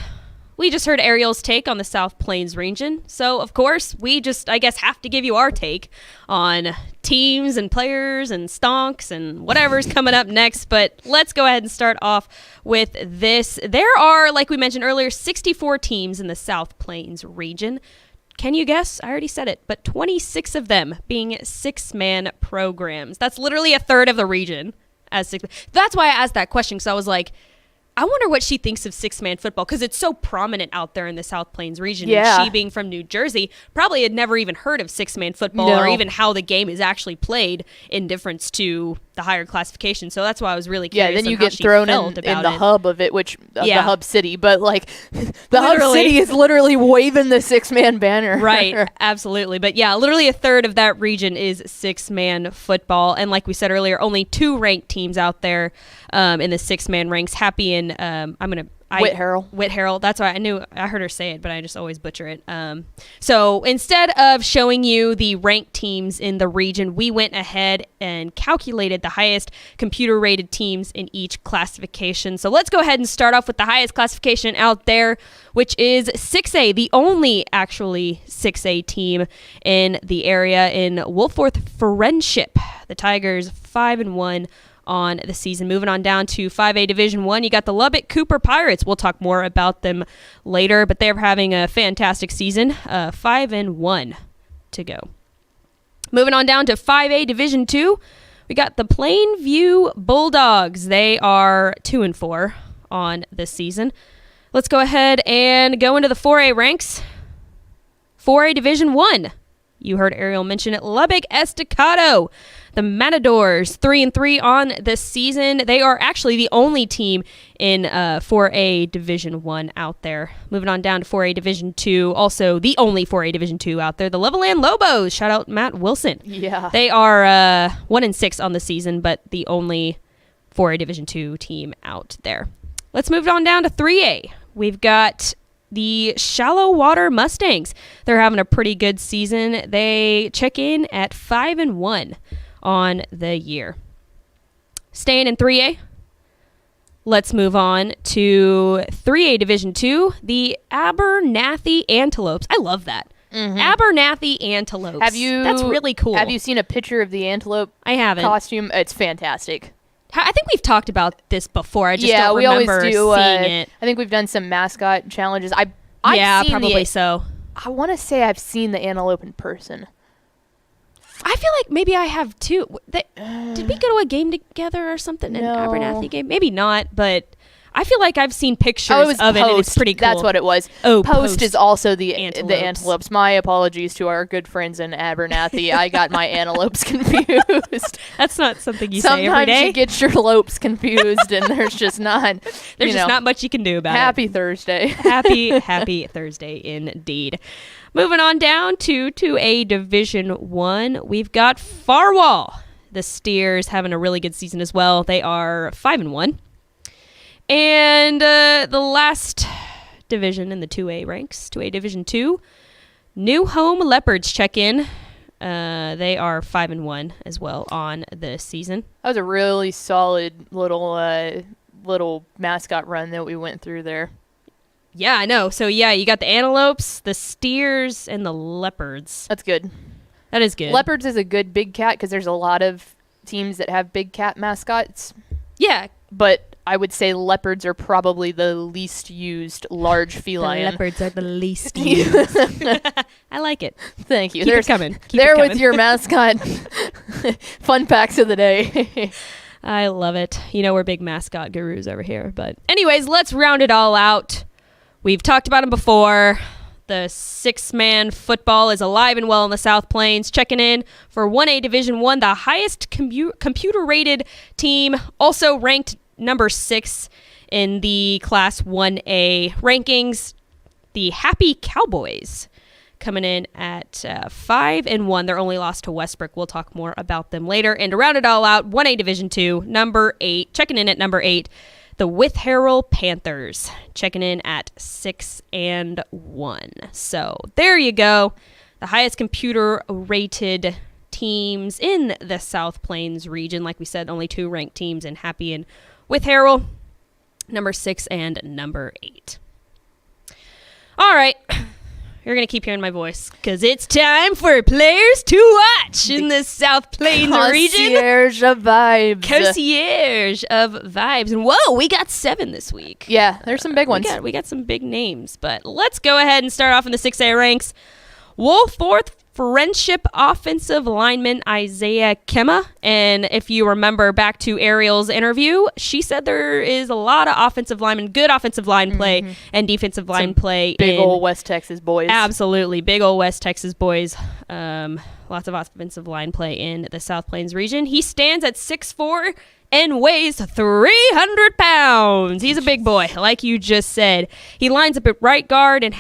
Speaker 3: We just heard Arielle's take on the South Plains region. So, of course, we just, I guess, have to give you our take on teams and players and stonks and whatever's coming up next. But let's go ahead and start off with this. There are, like we mentioned earlier, 64 teams in the South Plains region. Can you guess? I already said it, but 26 of them being six-man programs. That's literally a third of the region as six. That's why I asked that question, because I was like, I wonder what she thinks of six-man football, because it's so prominent out there in the South Plains region.
Speaker 4: Yeah.
Speaker 3: And she, being from New Jersey, probably had never even heard of six-man football or even how the game is actually played in difference to the higher classification. So that's why I was really curious.
Speaker 4: Yeah, then you
Speaker 3: on how
Speaker 4: get
Speaker 3: she
Speaker 4: thrown
Speaker 3: felt
Speaker 4: in
Speaker 3: about
Speaker 4: the
Speaker 3: it.
Speaker 4: hub of it, which the
Speaker 3: Yeah.
Speaker 4: hub city, but like the hub
Speaker 3: Literally.
Speaker 4: city is literally waving the six-man banner.
Speaker 3: Right, absolutely. But yeah, literally a third of that region is six-man football. And like we said earlier, only two ranked teams out there in the six-man ranks. Happy and I'm going to
Speaker 4: Whit
Speaker 3: Harrell. That's why I heard her say it, but I just always butcher it. So instead of showing you the ranked teams in the region, we went ahead and calculated the highest computer-rated teams in each classification. So let's go ahead and start off with the highest classification out there, which is 6A, the only actually 6A team in the area in Wolfforth Friendship. The Tigers 5-1 on the season. Moving on down to 5A Division 1, you got the Lubbock Cooper Pirates. We'll talk more about them later, but they're having a fantastic season. 5-1 to go. Moving on down to 5A Division 2, we got the Plainview Bulldogs. They are 2-4 on this season. Let's go ahead and go into the 4A ranks. 4A Division 1. You heard Arielle mention it. Lubbock Estacado. The Matadors, 3-3 on this season. They are actually the only team in 4A Division 1 out there. Moving on down to 4A Division 2, also the only 4A Division 2 out there. The Levelland Lobos, shout out Matt Wilson.
Speaker 4: Yeah.
Speaker 3: They are 1-6 on the season, but the only 4A Division 2 team out there. Let's move on down to 3A. We've got the Shallow Water Mustangs. They're having a pretty good season. They check in at 5-1 on the year. Staying in 3A, let's move on to 3A Division 2, the Abernathy Antelopes. I love that. Mm-hmm. Abernathy Antelopes. That's really cool.
Speaker 4: Have you seen a picture of the antelope
Speaker 3: I haven't.
Speaker 4: Costume? It's fantastic.
Speaker 3: I think we've talked about this before. I just don't
Speaker 4: we
Speaker 3: remember
Speaker 4: always do,
Speaker 3: seeing it.
Speaker 4: I think we've done some mascot challenges. I've seen
Speaker 3: probably so.
Speaker 4: I want to say I've seen the antelope in person.
Speaker 3: I feel like maybe I have too. Did we go to a game together or something?
Speaker 4: No.
Speaker 3: An Abernathy game? Maybe not, but I feel like I've seen pictures of
Speaker 4: Post.
Speaker 3: it, and it's pretty cool.
Speaker 4: That's what it was.
Speaker 3: Oh,
Speaker 4: Post is also the
Speaker 3: Antelopes.
Speaker 4: antelopes. My apologies to our good friends in Abernathy. I got my antelopes confused.
Speaker 3: That's not something you say every day.
Speaker 4: Sometimes you get your lopes confused, and there's just not.
Speaker 3: There's just not much you can do about
Speaker 4: Happy Thursday.
Speaker 3: Happy Thursday indeed. Moving on down to 2A Division 1, we've got Farwall. The Steers having a really good season as well. They are 5-1. And the last division in the 2A ranks, 2A Division 2, New Home Leopards check in. They are 5-1 as well on the season.
Speaker 4: That was a really solid little mascot run that we went through there.
Speaker 3: Yeah, I know. So, yeah, you got the Antelopes, the Steers, and the Leopards.
Speaker 4: That's good.
Speaker 3: That is good.
Speaker 4: Leopards is a good big cat because there's a lot of teams that have big cat mascots.
Speaker 3: Yeah.
Speaker 4: But I would say leopards are probably the least used large feline.
Speaker 3: The leopards are the least used. I like it.
Speaker 4: Thank you.
Speaker 3: Keep it coming.
Speaker 4: With your mascot fun facts of the day.
Speaker 3: I love it. You know, we're big mascot gurus over here. But anyways, let's round it all out. We've talked about them before. The 6-man football is alive and well in the South Plains. Checking in for 1A Division 1, the highest computer-rated team, also ranked number 6 in the Class 1A rankings. The Happy Cowboys coming in at 5-1. They're only lost to Westbrook. We'll talk more about them later. And to round it all out, 1A Division 2, number 8, checking in at number 8, the With Harrell Panthers, checking in at 6-1. So there you go. The highest computer-rated teams in the South Plains region. Like we said, only 2 ranked teams in Happy and With Harrell, number 6 and number 8. All right. You're going to keep hearing my voice because it's time for players to watch in the South Plains region.
Speaker 4: Concierge of vibes.
Speaker 3: Concierge of vibes. And whoa, we got 7 this week.
Speaker 4: Yeah, there's some big ones.
Speaker 3: We got some big names. But let's go ahead and start off in the 6A ranks. Wolfforth Friendship offensive lineman Isaiah Kemma. And if you remember back to Arielle's interview, she said there is a lot of offensive linemen, good offensive line play and defensive line play.
Speaker 4: Big old West Texas boys.
Speaker 3: Absolutely. Big old West Texas boys. Lots of offensive line play in the South Plains region. He stands at 6'4", and weighs 300 pounds. He's a big boy, like you just said. He lines up at right guard and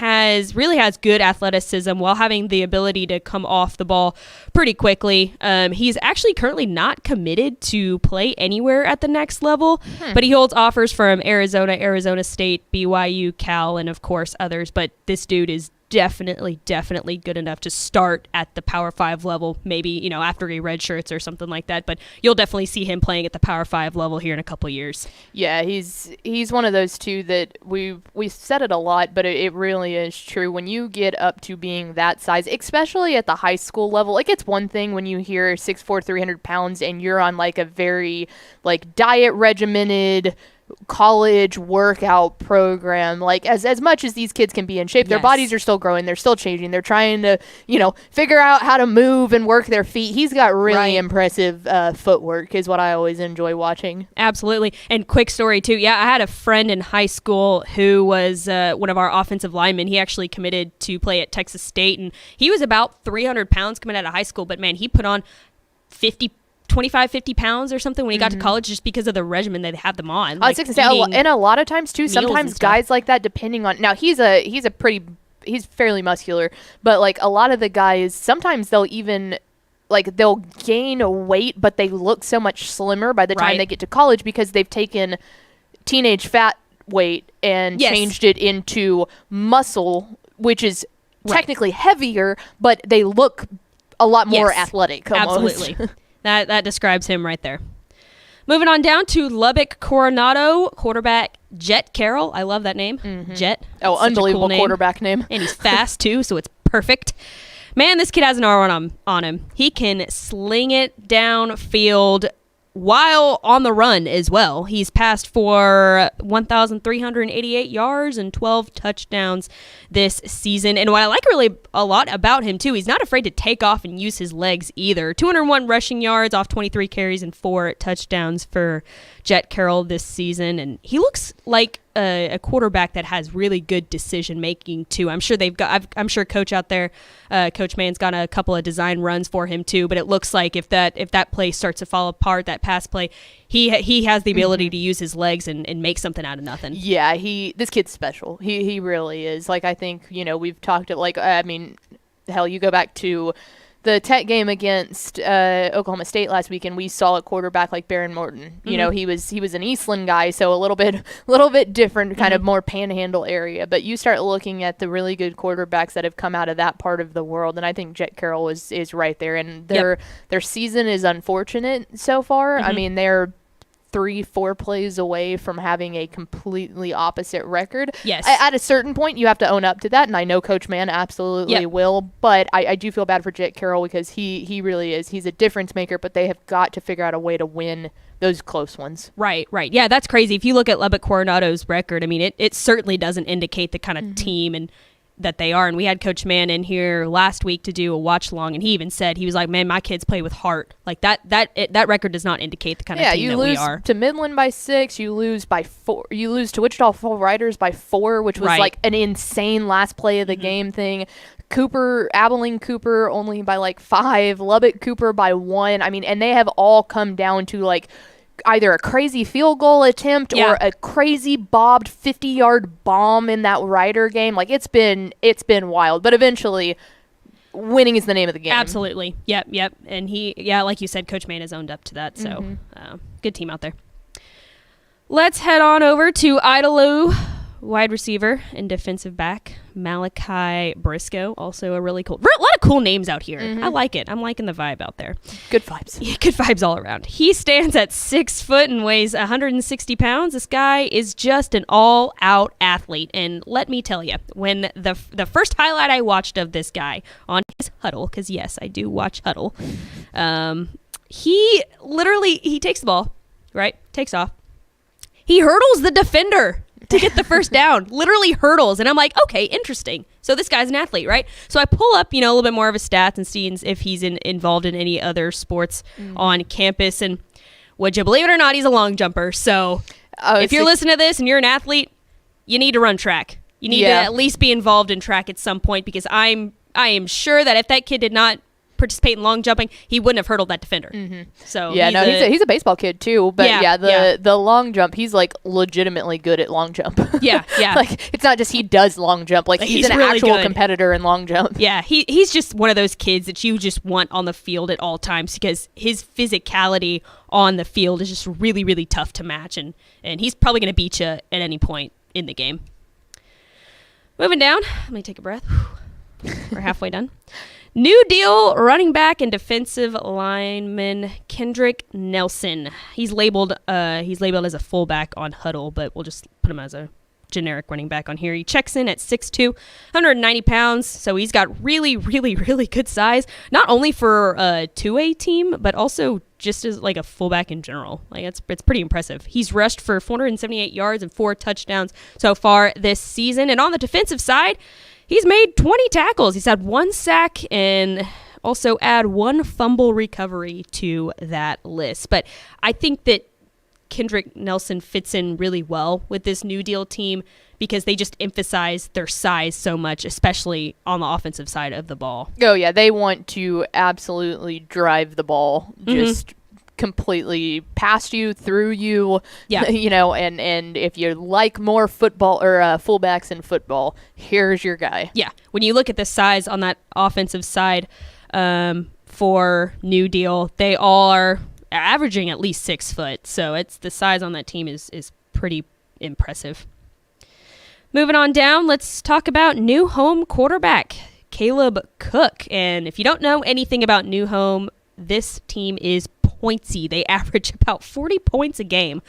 Speaker 3: really has good athleticism while having the ability to come off the ball pretty quickly. He's actually currently not committed to play anywhere at the next level, but he holds offers from Arizona, Arizona State, BYU, Cal, and of course others. But this dude is definitely good enough to start at the Power 5 level, maybe, after he redshirts or something like that. But you'll definitely see him playing at the Power 5 level here in a couple years. Yeah,
Speaker 4: he's one of those two that we said it a lot, but it really is true. When you get up to being that size, especially at the high school level, like it's one thing when you hear 6'4", 300 pounds and you're on like a very like diet regimented college workout program. Like as much as these kids can be in shape, their bodies are still growing, they're still changing, they're trying to figure out how to move and work their feet. He's got really impressive footwork is what I always enjoy watching.
Speaker 3: Absolutely. And quick story too, I had a friend in high school who was one of our offensive linemen. He actually committed to play at Texas State, and he was about 300 pounds coming out of high school, but man, he put on 25, 50 pounds or something when he got to college just because of the regimen that they have them on.
Speaker 4: I was going to say, and a lot of times too, sometimes guys like that, depending on, now he's fairly muscular, but like a lot of the guys, sometimes they'll even, like they'll gain weight, but they look so much slimmer by the time they get to college because they've taken teenage fat weight and changed it into muscle, which is technically heavier, but they look a lot more athletic almost.
Speaker 3: Absolutely. That describes him right there. Moving on down to Lubbock Coronado, quarterback Jet Carroll. I love that name. Jet.
Speaker 4: Oh, unbelievable cool quarterback name.
Speaker 3: And he's fast too, so it's perfect. Man, this kid has an arm on him. He can sling it downfield while on the run as well. He's passed for 1,388 yards and 12 touchdowns this season. And what I like really a lot about him too, he's not afraid to take off and use his legs either. 201 rushing yards off 23 carries and 4 touchdowns for Jet Carroll this season. And he looks like a quarterback that has really good decision making too. I'm sure I'm sure Coach out there, Coach Mann's got a couple of design runs for him too. But it looks like if that play starts to fall apart, that pass play, he has the ability to use his legs and make something out of nothing.
Speaker 4: Yeah, this kid's special. He really is. Like I think we've talked hell, you go back to the Tech game against Oklahoma State last week, and we saw a quarterback like Baron Morton. He was an Eastland guy, so a little bit different, kind of more panhandle area. But you start looking at the really good quarterbacks that have come out of that part of the world, and I think Jet Carroll is right there. And their season is unfortunate so far. I mean, they're 3-4 plays away from having a completely opposite record.
Speaker 3: Yes.
Speaker 4: At a certain point, you have to own up to that, and I know Coach Mann absolutely will, but I do feel bad for Jet Carroll because he really is. He's a difference maker, but they have got to figure out a way to win those close ones.
Speaker 3: Right. Yeah, that's crazy. If you look at Lubbock Coronado's record, I mean, it certainly doesn't indicate the kind of team and that they are. And we had Coach Mann in here last week to do a watch along, and he even said, he was like, man, my kids play with heart. Like that record does not indicate the kind of team that we are.
Speaker 4: You lose to Midland by 6, you lose by 4, you lose to Wichita Full Riders by 4, which was like an insane last play of the game thing. Abilene Cooper only by like 5, Lubbock Cooper by 1. I mean, and they have all come down to like either a crazy field goal attempt or a crazy bobbed 50-yard bomb in that Rider game. Like it's been wild, but eventually winning is the name of the game.
Speaker 3: Absolutely. Yep. And like you said, Coach Mann has owned up to that. So good team out there. Let's head on over to Idalou. Wide receiver and defensive back Malachi Briscoe, also a really cool, a lot of cool names out here. I like it. I'm liking the vibe out there.
Speaker 4: Good vibes.
Speaker 3: Yeah, good vibes all around. He stands at 6 foot and weighs 160 pounds. This guy is just an all-out athlete. And let me tell you, when the first highlight I watched of this guy on his Huddle, because yes, I do watch Huddle, he takes the ball, right? Takes off. He hurdles the defender to get the first down, literally hurdles. And I'm like, okay, interesting. So this guy's an athlete, right? So I pull up, a little bit more of his stats and see if he's involved in any other sports on campus. And would you believe it or not, he's a long jumper. So if you're listening to this and you're an athlete, you need to run track. You need to at least be involved in track at some point, because I am sure that if that kid did not participate in long jumping, he wouldn't have hurdled that defender. So
Speaker 4: he's a baseball kid too. But the long jump, he's like legitimately good at long jump.
Speaker 3: Yeah.
Speaker 4: Like it's not just he does long jump. Like he's an
Speaker 3: really
Speaker 4: actual
Speaker 3: good
Speaker 4: competitor in long jump.
Speaker 3: Yeah, he's just one of those kids that you just want on the field at all times because his physicality on the field is just really, really tough to match, and he's probably going to beat you at any point in the game. Moving down, let me take a breath. We're halfway done. New Deal running back and defensive lineman Kendrick Nelson. He's labeled as a fullback on Huddle, but we'll just put him as a generic running back on here. He checks in at 6'2", 190 pounds, so he's got really, really, really good size, not only for a 2A team, but also just as like a fullback in general. Like it's pretty impressive. He's rushed for 478 yards and 4 touchdowns so far this season, and on the defensive side, he's made 20 tackles. He's had 1 sack and also add 1 fumble recovery to that list. But I think that Kendrick Nelson fits in really well with this New Deal team because they just emphasize their size so much, especially on the offensive side of the ball.
Speaker 4: Oh, yeah. They want to absolutely drive the ball just completely past you, through you, and if you like more football or fullbacks in football, here's your guy.
Speaker 3: Yeah. When you look at the size on that offensive side for New Deal, they are averaging at least 6 foot. So it's the size on that team is pretty impressive. Moving on down, let's talk about new home quarterback, Caleb Cook. And if you don't know anything about new home, this team is pointsy. They average about 40 points a game,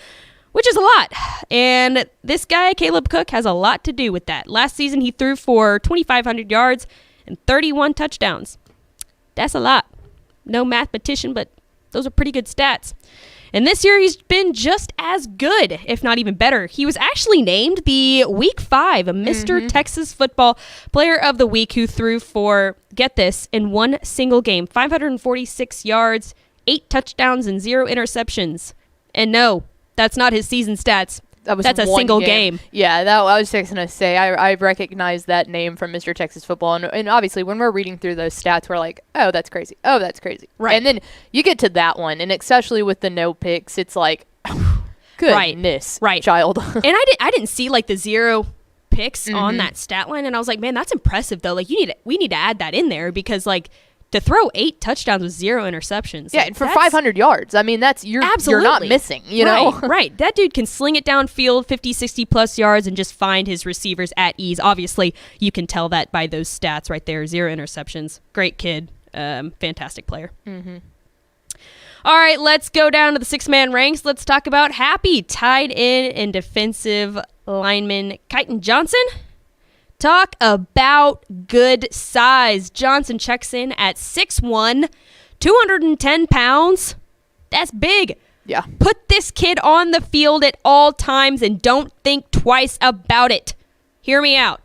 Speaker 3: which is a lot. And this guy, Caleb Cook, has a lot to do with that. Last season, he threw for 2,500 yards and 31 touchdowns. That's a lot. No mathematician, but those are pretty good stats. And this year, he's been just as good, if not even better. He was actually named the Week 5 Mr. Texas Football Player of the Week, who threw for, get this, in one single game, 546 yards, 8 touchdowns, and 0 interceptions. And no, that's not his season stats. That's a single game.
Speaker 4: Yeah, I was just going to say, I recognize that name from Mr. Texas Football. And obviously, when we're reading through those stats, we're like, oh, that's crazy. Oh, that's crazy.
Speaker 3: Right.
Speaker 4: And then you get to that one, and especially with the no picks, it's like, goodness, child.
Speaker 3: And I didn't see like the 0 picks on that stat line, and I was like, man, that's impressive though. Like we need to add that in there because like to throw 8 touchdowns with 0 interceptions.
Speaker 4: Yeah,
Speaker 3: like,
Speaker 4: and for 500 yards. I mean, you're not missing, you know?
Speaker 3: Right. That dude can sling it downfield 50, 60 plus yards and just find his receivers at ease. Obviously, you can tell that by those stats right there. 0 interceptions. Great kid. Fantastic player. All right, let's go down to the 6-man ranks. Let's talk about Happy tied in and defensive lineman Kyton Johnson. Talk about good size. Johnson checks in at 6'1", 210 pounds. That's big.
Speaker 4: Yeah.
Speaker 3: Put this kid on the field at all times and don't think twice about it. Hear me out.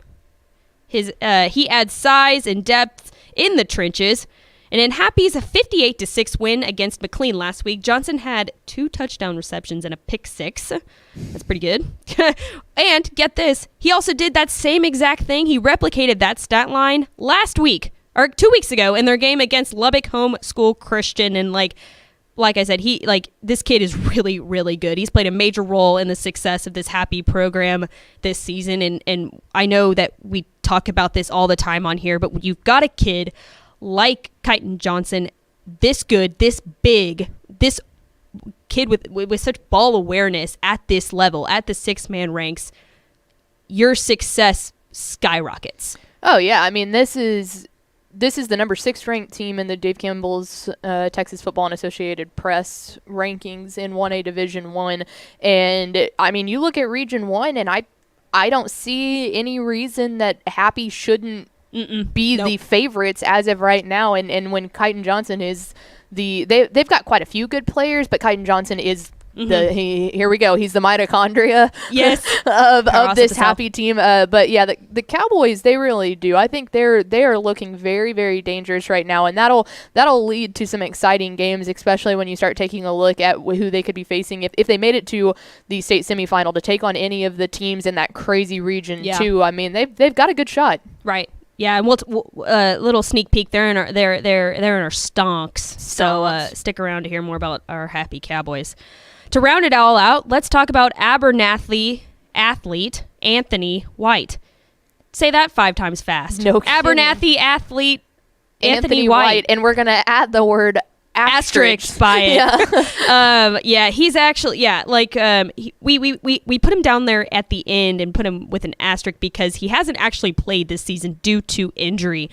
Speaker 3: He adds size and depth in the trenches. And in Happy's 58-6 win against McLean last week, Johnson had 2 touchdown receptions and a pick 6. That's pretty good. And get this, he also did that same exact thing. He replicated that stat line last week, or 2 weeks ago, in their game against Lubbock Homeschool Christian. And like I said, this kid is really, really good. He's played a major role in the success of this Happy program this season. And I know that we talk about this all the time on here, but when you've got a kid like Kyton Johnson, this good, this big, this kid with such ball awareness at this level, at the 6-man ranks, your success skyrockets.
Speaker 4: Oh yeah, I mean this is the number 6 ranked team in the Dave Campbell's Texas Football and Associated Press rankings in 1A Division 1, and I mean you look at Region 1, and I don't see any reason that Happy shouldn't be the favorites as of right now. And when Kyton Johnson is they've got quite a few good players, but Kyton Johnson is here we go. He's the mitochondria of this Happy team. But yeah, the Cowboys, they really do. I think they are looking very, very dangerous right now, and that'll lead to some exciting games, especially when you start taking a look at who they could be facing if they made it to the state semifinal to take on any of the teams in that crazy region too. I mean, they've got a good shot.
Speaker 3: Right. Yeah, and little sneak peek. They're in our stonks. So stick around to hear more about our happy Cowboys. To round it all out, let's talk about Abernathy athlete Anthony White. Say that 5 times fast.
Speaker 4: No kidding.
Speaker 3: Abernathy athlete Anthony White,
Speaker 4: and we're gonna add the word asterisk
Speaker 3: by it. He's actually we put him down there at the end and put him with an asterisk because he hasn't actually played this season due to injury.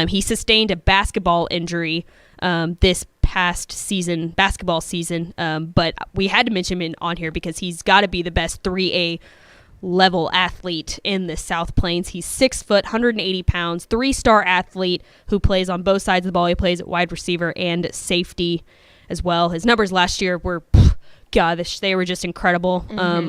Speaker 3: He sustained a basketball injury this past basketball season, but we had to mention him on here because he's got to be the best 3A level athlete in the South Plains. He's 6 foot, 180 pounds, 3-star athlete who plays on both sides of the ball. He plays at wide receiver and safety as well. His numbers last year were, they were just incredible.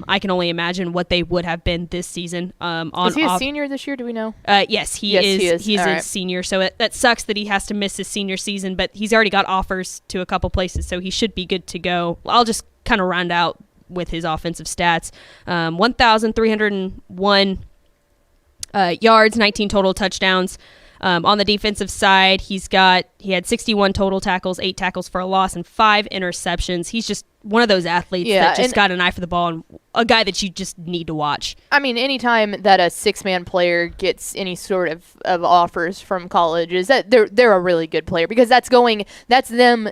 Speaker 3: I can only imagine what they would have been this season.
Speaker 4: Is he a senior this year? Do we know?
Speaker 3: Yes, he is. He's a senior, so that sucks that he has to miss his senior season, but he's already got offers to a couple places, so he should be good to go. I'll just kind of round out with his offensive stats. 1,301 yards, 19 total touchdowns. On the defensive side, he had 61 total tackles, 8 tackles for a loss, and 5 interceptions. He's just one of those athletes that just got an eye for the ball and a guy that you just need to watch. I
Speaker 4: mean, anytime that a 6-man player gets any sort of offers from college, is that they're a really good player because that's them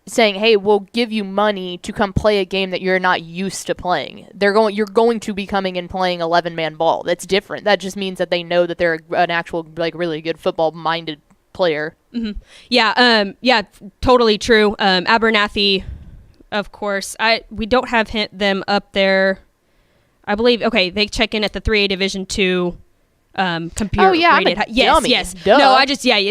Speaker 4: saying, hey, we'll give you money to come play a game that you're not used to playing. You're going to be coming and playing 11-man ball. That's different. That just means that they know that they're an actual really good football-minded player.
Speaker 3: Mm-hmm. Yeah, totally true. Abernathy, of course. We don't have them up there. I believe, they check in at the 3A Division II computer rated. Yes. Duh.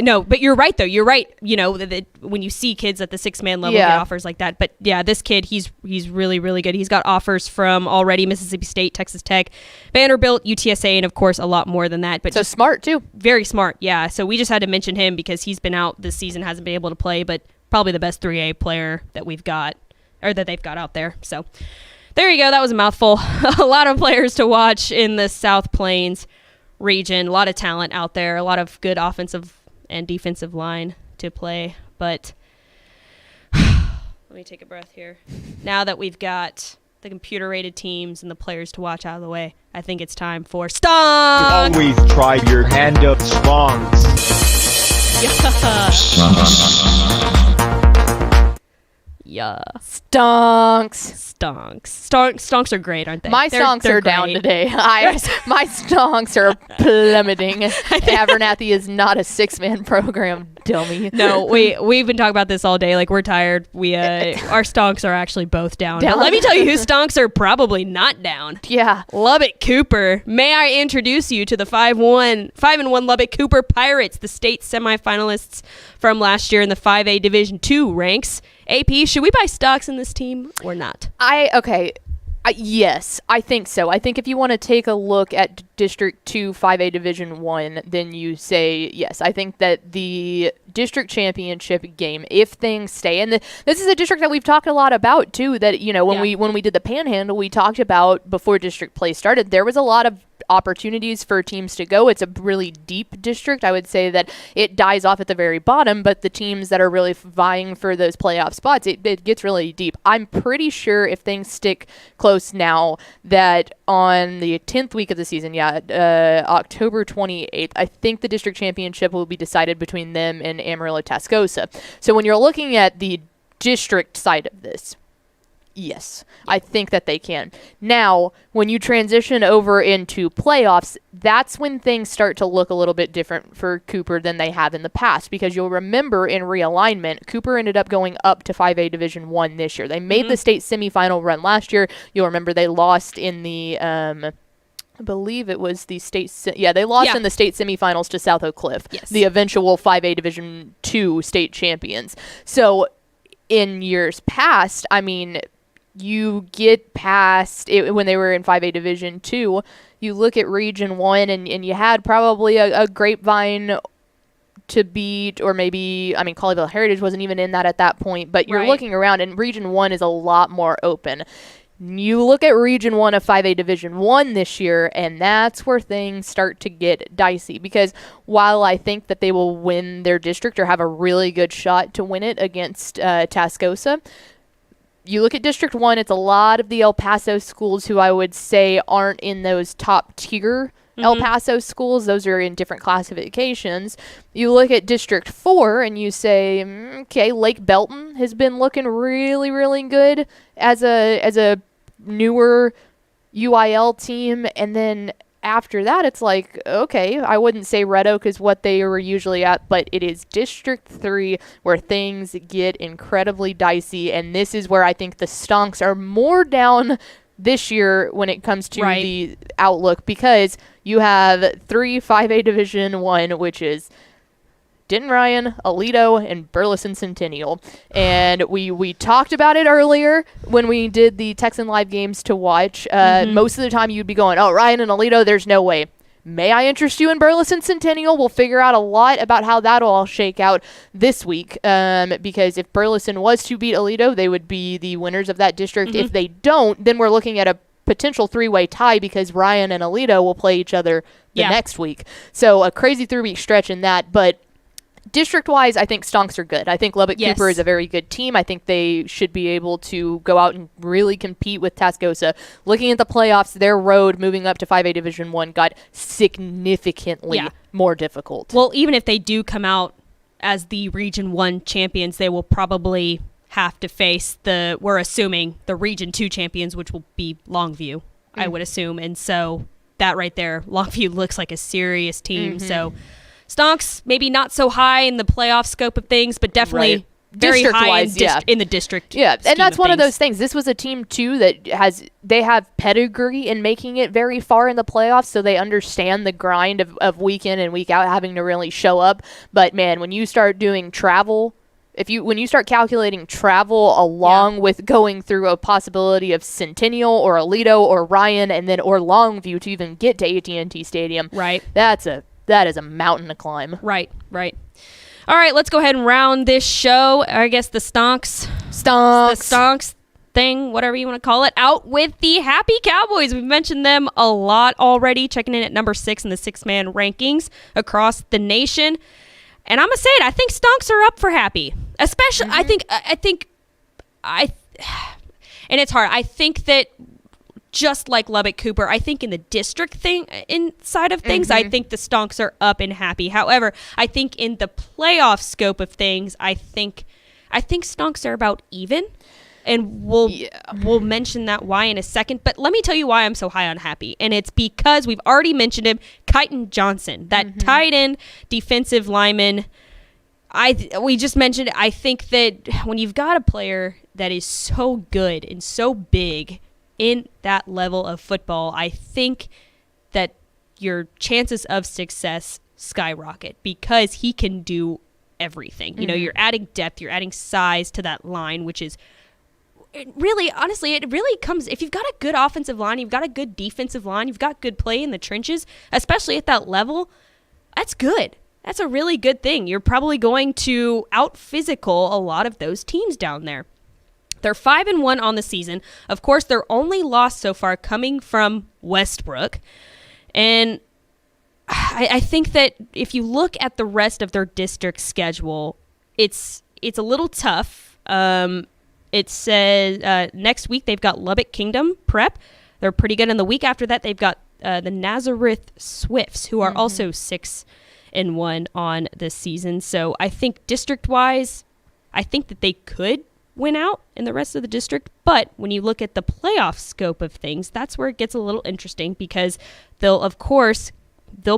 Speaker 3: No, but you're right though. You're right. When you see kids at the 6-man level get offers like that. But yeah, this kid, he's really, really good. He's got offers from already Mississippi State, Texas Tech, Vanderbilt, UTSA, and of course a lot more than that. But
Speaker 4: so smart too.
Speaker 3: Very smart. Yeah. So we just had to mention him because he's been out this season, hasn't been able to play, but probably the best 3A player that we've got or that they've got out there. So there you go. That was a mouthful. A lot of players to watch in the South Plains region. A lot of talent out there, a lot of good offensive and defensive line to play, but let me take a breath here. Now that we've got the computer rated teams and the players to watch out of the way, I think it's time for Stonks.
Speaker 6: Always try your hand of Stonks.
Speaker 3: Yeah.
Speaker 4: Stonks
Speaker 3: are great, aren't they?
Speaker 4: My stonks are down today. My stonks are plummeting. Abernathy is not a 6-man program, dummy.
Speaker 3: No, we've been talking about this all day. Like, we're tired. Our stonks are actually both down. Let me tell you whose stonks are probably not down.
Speaker 4: Yeah.
Speaker 3: Lubbock Cooper. May I introduce you to the 5-1 Lubbock Cooper Pirates, the state semifinalists from last year in the 5A Division II ranks. AP, should we buy stocks in this team or not?
Speaker 4: Yes, I think so. I think if you want to take a look at District 2 5A Division 1, then you say yes. I think that the district championship game, if things stay, and this is a district that we've talked a lot about too, that, when we did the Panhandle, we talked about before district play started, there was a lot of opportunities for teams to go. It's a really deep district. I would say that it dies off at the very bottom, but the teams that are really vying for those playoff spots, it gets really deep. I'm pretty sure if things stick close now that on the 10th week of the season, October 28th, I think the district championship will be decided between them and Amarillo Tascosa. So when you're looking at the district side of this, yes, I think that they can. Now, when you transition over into playoffs, that's when things start to look a little bit different for Cooper than they have in the past, because you'll remember in realignment, Cooper ended up going up to 5A Division 1 this year. They made the state semifinal run last year. You'll remember they lost in the I believe it was the state they lost in the state semifinals to South Oak Cliff, the eventual 5A Division 2 state champions. So in years past, I mean, you get past it when they were in 5A Division 2, you look at Region 1 and you had probably a Grapevine to beat, or maybe, I mean, Colleyville Heritage wasn't even in that at that point, but you're looking around and Region 1 is a lot more open. You look at Region 1 of 5A Division 1 this year, and that's where things start to get dicey. Because while I think that they will win their district or have a really good shot to win it against Tascosa, you look at District 1, it's a lot of the El Paso schools who I would say aren't in those top tier El Paso schools. Those are in different classifications. You look at District 4 and you say, okay, Lake Belton has been looking really, really good as a newer UIL team. And then after that, it's like, okay, I wouldn't say Red Oak is what they were usually at, but it is District 3 where things get incredibly dicey. And this is where I think the Stonks are more down this year when it comes to the outlook, because you have 3 5A Division 1, which is Denton Ryan, Aledo, and Burleson Centennial. And we talked about it earlier when we did the Texan Live games to watch. Most of the time you'd be going, oh, Ryan and Aledo, there's no way. May I interest you in Burleson Centennial? We'll figure out a lot about how that'll all shake out this week. Because if Burleson was to beat Aledo, they would be the winners of that district. If they don't, then we're looking at a potential 3-way tie, because Ryan and Aledo will play each other the next week. So a crazy 3-week stretch in that. But district-wise, I think Stonks are good. I think Lubbock Cooper is a very good team. I think they should be able to go out and really compete with Tascosa. Looking at the playoffs, their road moving up to 5A Division 1 got significantly more difficult.
Speaker 3: Well, even if they do come out as the Region 1 champions, they will probably have to face we're assuming, the Region 2 champions, which will be Longview, I would assume. And so that right there, Longview looks like a serious team. So Stonks, maybe not so high in the playoff scope of things, but definitely very high in the district.
Speaker 4: Yeah, and that's one of those things. This was a team, too, that they have pedigree in making it very far in the playoffs, so they understand the grind of week in and week out, having to really show up. But, man, when you start doing travel, when you start calculating travel along with going through a possibility of Centennial or Aledo or Ryan and then or Longview to even get to AT&T Stadium, that is a mountain to climb. Right.
Speaker 3: All right, let's go ahead and round this show. I guess the Stonks thing, whatever you want to call it, out with the Happy Cowboys. We've mentioned them a lot already, checking in at number 6 in the 6-man rankings across the nation. And I'm going to say it, I think Stonks are up for Happy. Especially, I think, and it's hard. I think that just like Lubbock Cooper, I think in the district inside of things, I think the Stonks are up and Happy. However, I think in the playoff scope of things, I think Stonks are about even. And we'll mention that why in a second. But let me tell you why I'm so high on Happy. And it's because we've already mentioned him, Kyton Johnson, that tight end defensive lineman. We just mentioned it. I think that when you've got a player that is so good and so big in that level of football, I think that your chances of success skyrocket because he can do everything. You know, you're adding depth, you're adding size to that line, which is really, honestly, it really comes, if you've got a good offensive line, you've got a good defensive line, you've got good play in the trenches, especially at that level, that's good. That's a really good thing. You're probably going to out-physical a lot of those teams down there. They're 5-1 on the season. Of course, their only loss so far coming from Westbrook. And I think that if you look at the rest of their district schedule, it's a little tough. It says next week they've got Lubbock Kingdom Prep. They're pretty good. And the week after that, they've got the Nazareth Swifts, who are also 6-1 on the season. So I think district-wise, I think that they could win out in the rest of the district. But when you look at the playoff scope of things, that's where it gets a little interesting because they'll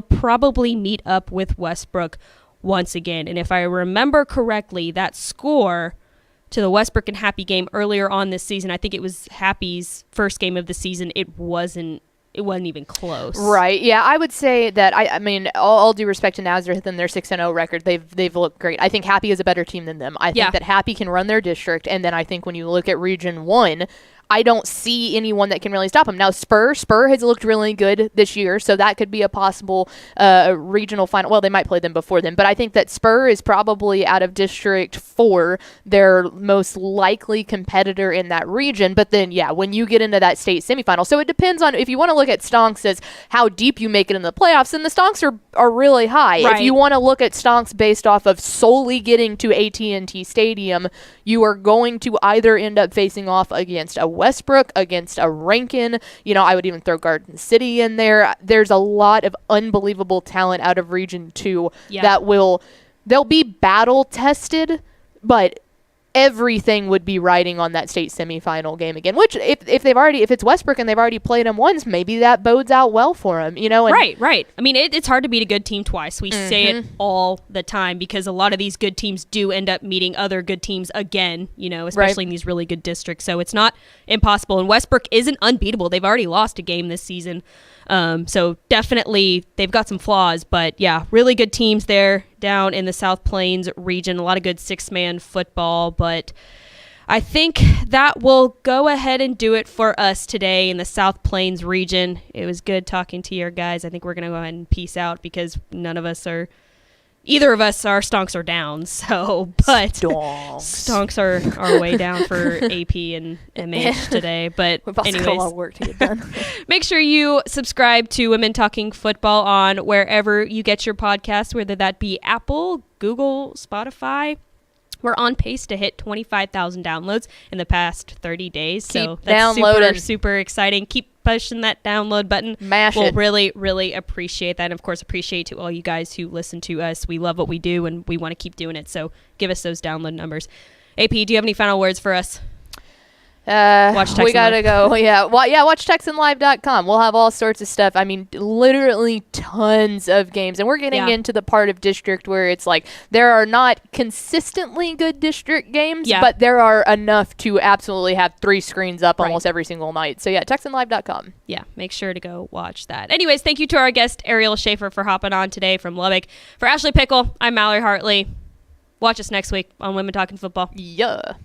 Speaker 3: probably meet up with Westbrook once again. And if I remember correctly, that score to the Westbrook and Happy game earlier on this season, I think it was Happy's first game of the season. It wasn't even close. Right.
Speaker 4: Yeah, I would say that, I mean, all due respect to Nazareth and their 6-0 record, they've looked great. I think Happy is a better team than them. I think that Happy can run their district, and then I think when you look at Region 1, I don't see anyone that can really stop them. Now, Spur has looked really good this year, so that could be a possible regional final. Well, they might play them before then, but I think that Spur is probably out of District 4 their most likely competitor in that region. But then, yeah, when you get into that state semifinal, so it depends on if you want to look at Stonks as how deep you make it in the playoffs, and the Stonks are really high.
Speaker 3: Right.
Speaker 4: If you want to look at Stonks based off of solely getting to AT&T Stadium, you are going to either end up facing off against a Westbrook, against a Rankin. I would even throw Garden City in there. There's a lot of unbelievable talent out of Region 2 that they'll be battle tested, but everything would be riding on that state semifinal game again, which if it's Westbrook and they've already played them once, maybe that bodes out well for them, and
Speaker 3: Right. I mean, it's hard to beat a good team twice. We say it all the time because a lot of these good teams do end up meeting other good teams again, especially in these really good districts. So it's not impossible. And Westbrook isn't unbeatable. They've already lost a game this season. So definitely they've got some flaws, but yeah, really good teams there down in the South Plains region. A lot of good 6-man football, but I think that will go ahead and do it for us today in the South Plains region. It was good talking to your guys. I think we're going to go ahead and peace out because either of us, our stonks are down. So, but stonks are way down for AP and MH today. But anyways,
Speaker 4: got a lot of work to get done.
Speaker 3: Make sure you subscribe to Women Talking Football on wherever you get your podcast, whether that be Apple, Google, Spotify. We're on pace to hit 25,000 downloads in the past 30 days. So that's super exciting. Keep pushing that download button. We'll really, really appreciate that. And of course, appreciate to all you guys who listen to us. We love what we do and we want to keep doing it. So give us those download numbers. AP, do you have any final words for us? Watch Texan
Speaker 4: we gotta
Speaker 3: Live.
Speaker 4: go. Watch TexanLive.com. We'll have all sorts of stuff. I mean, literally tons of games, and we're getting into the part of district where it's like there are not consistently good district games, but there are enough to absolutely have 3 screens up almost every single night. So TexanLive.com.
Speaker 3: Yeah, make sure to go watch that. Anyways, thank you to our guest Arielle Schafer for hopping on today from Lubbock. For Ashley Pickle, I'm Mallory Hartley. Watch us next week on Women Talking Football.
Speaker 4: Yeah.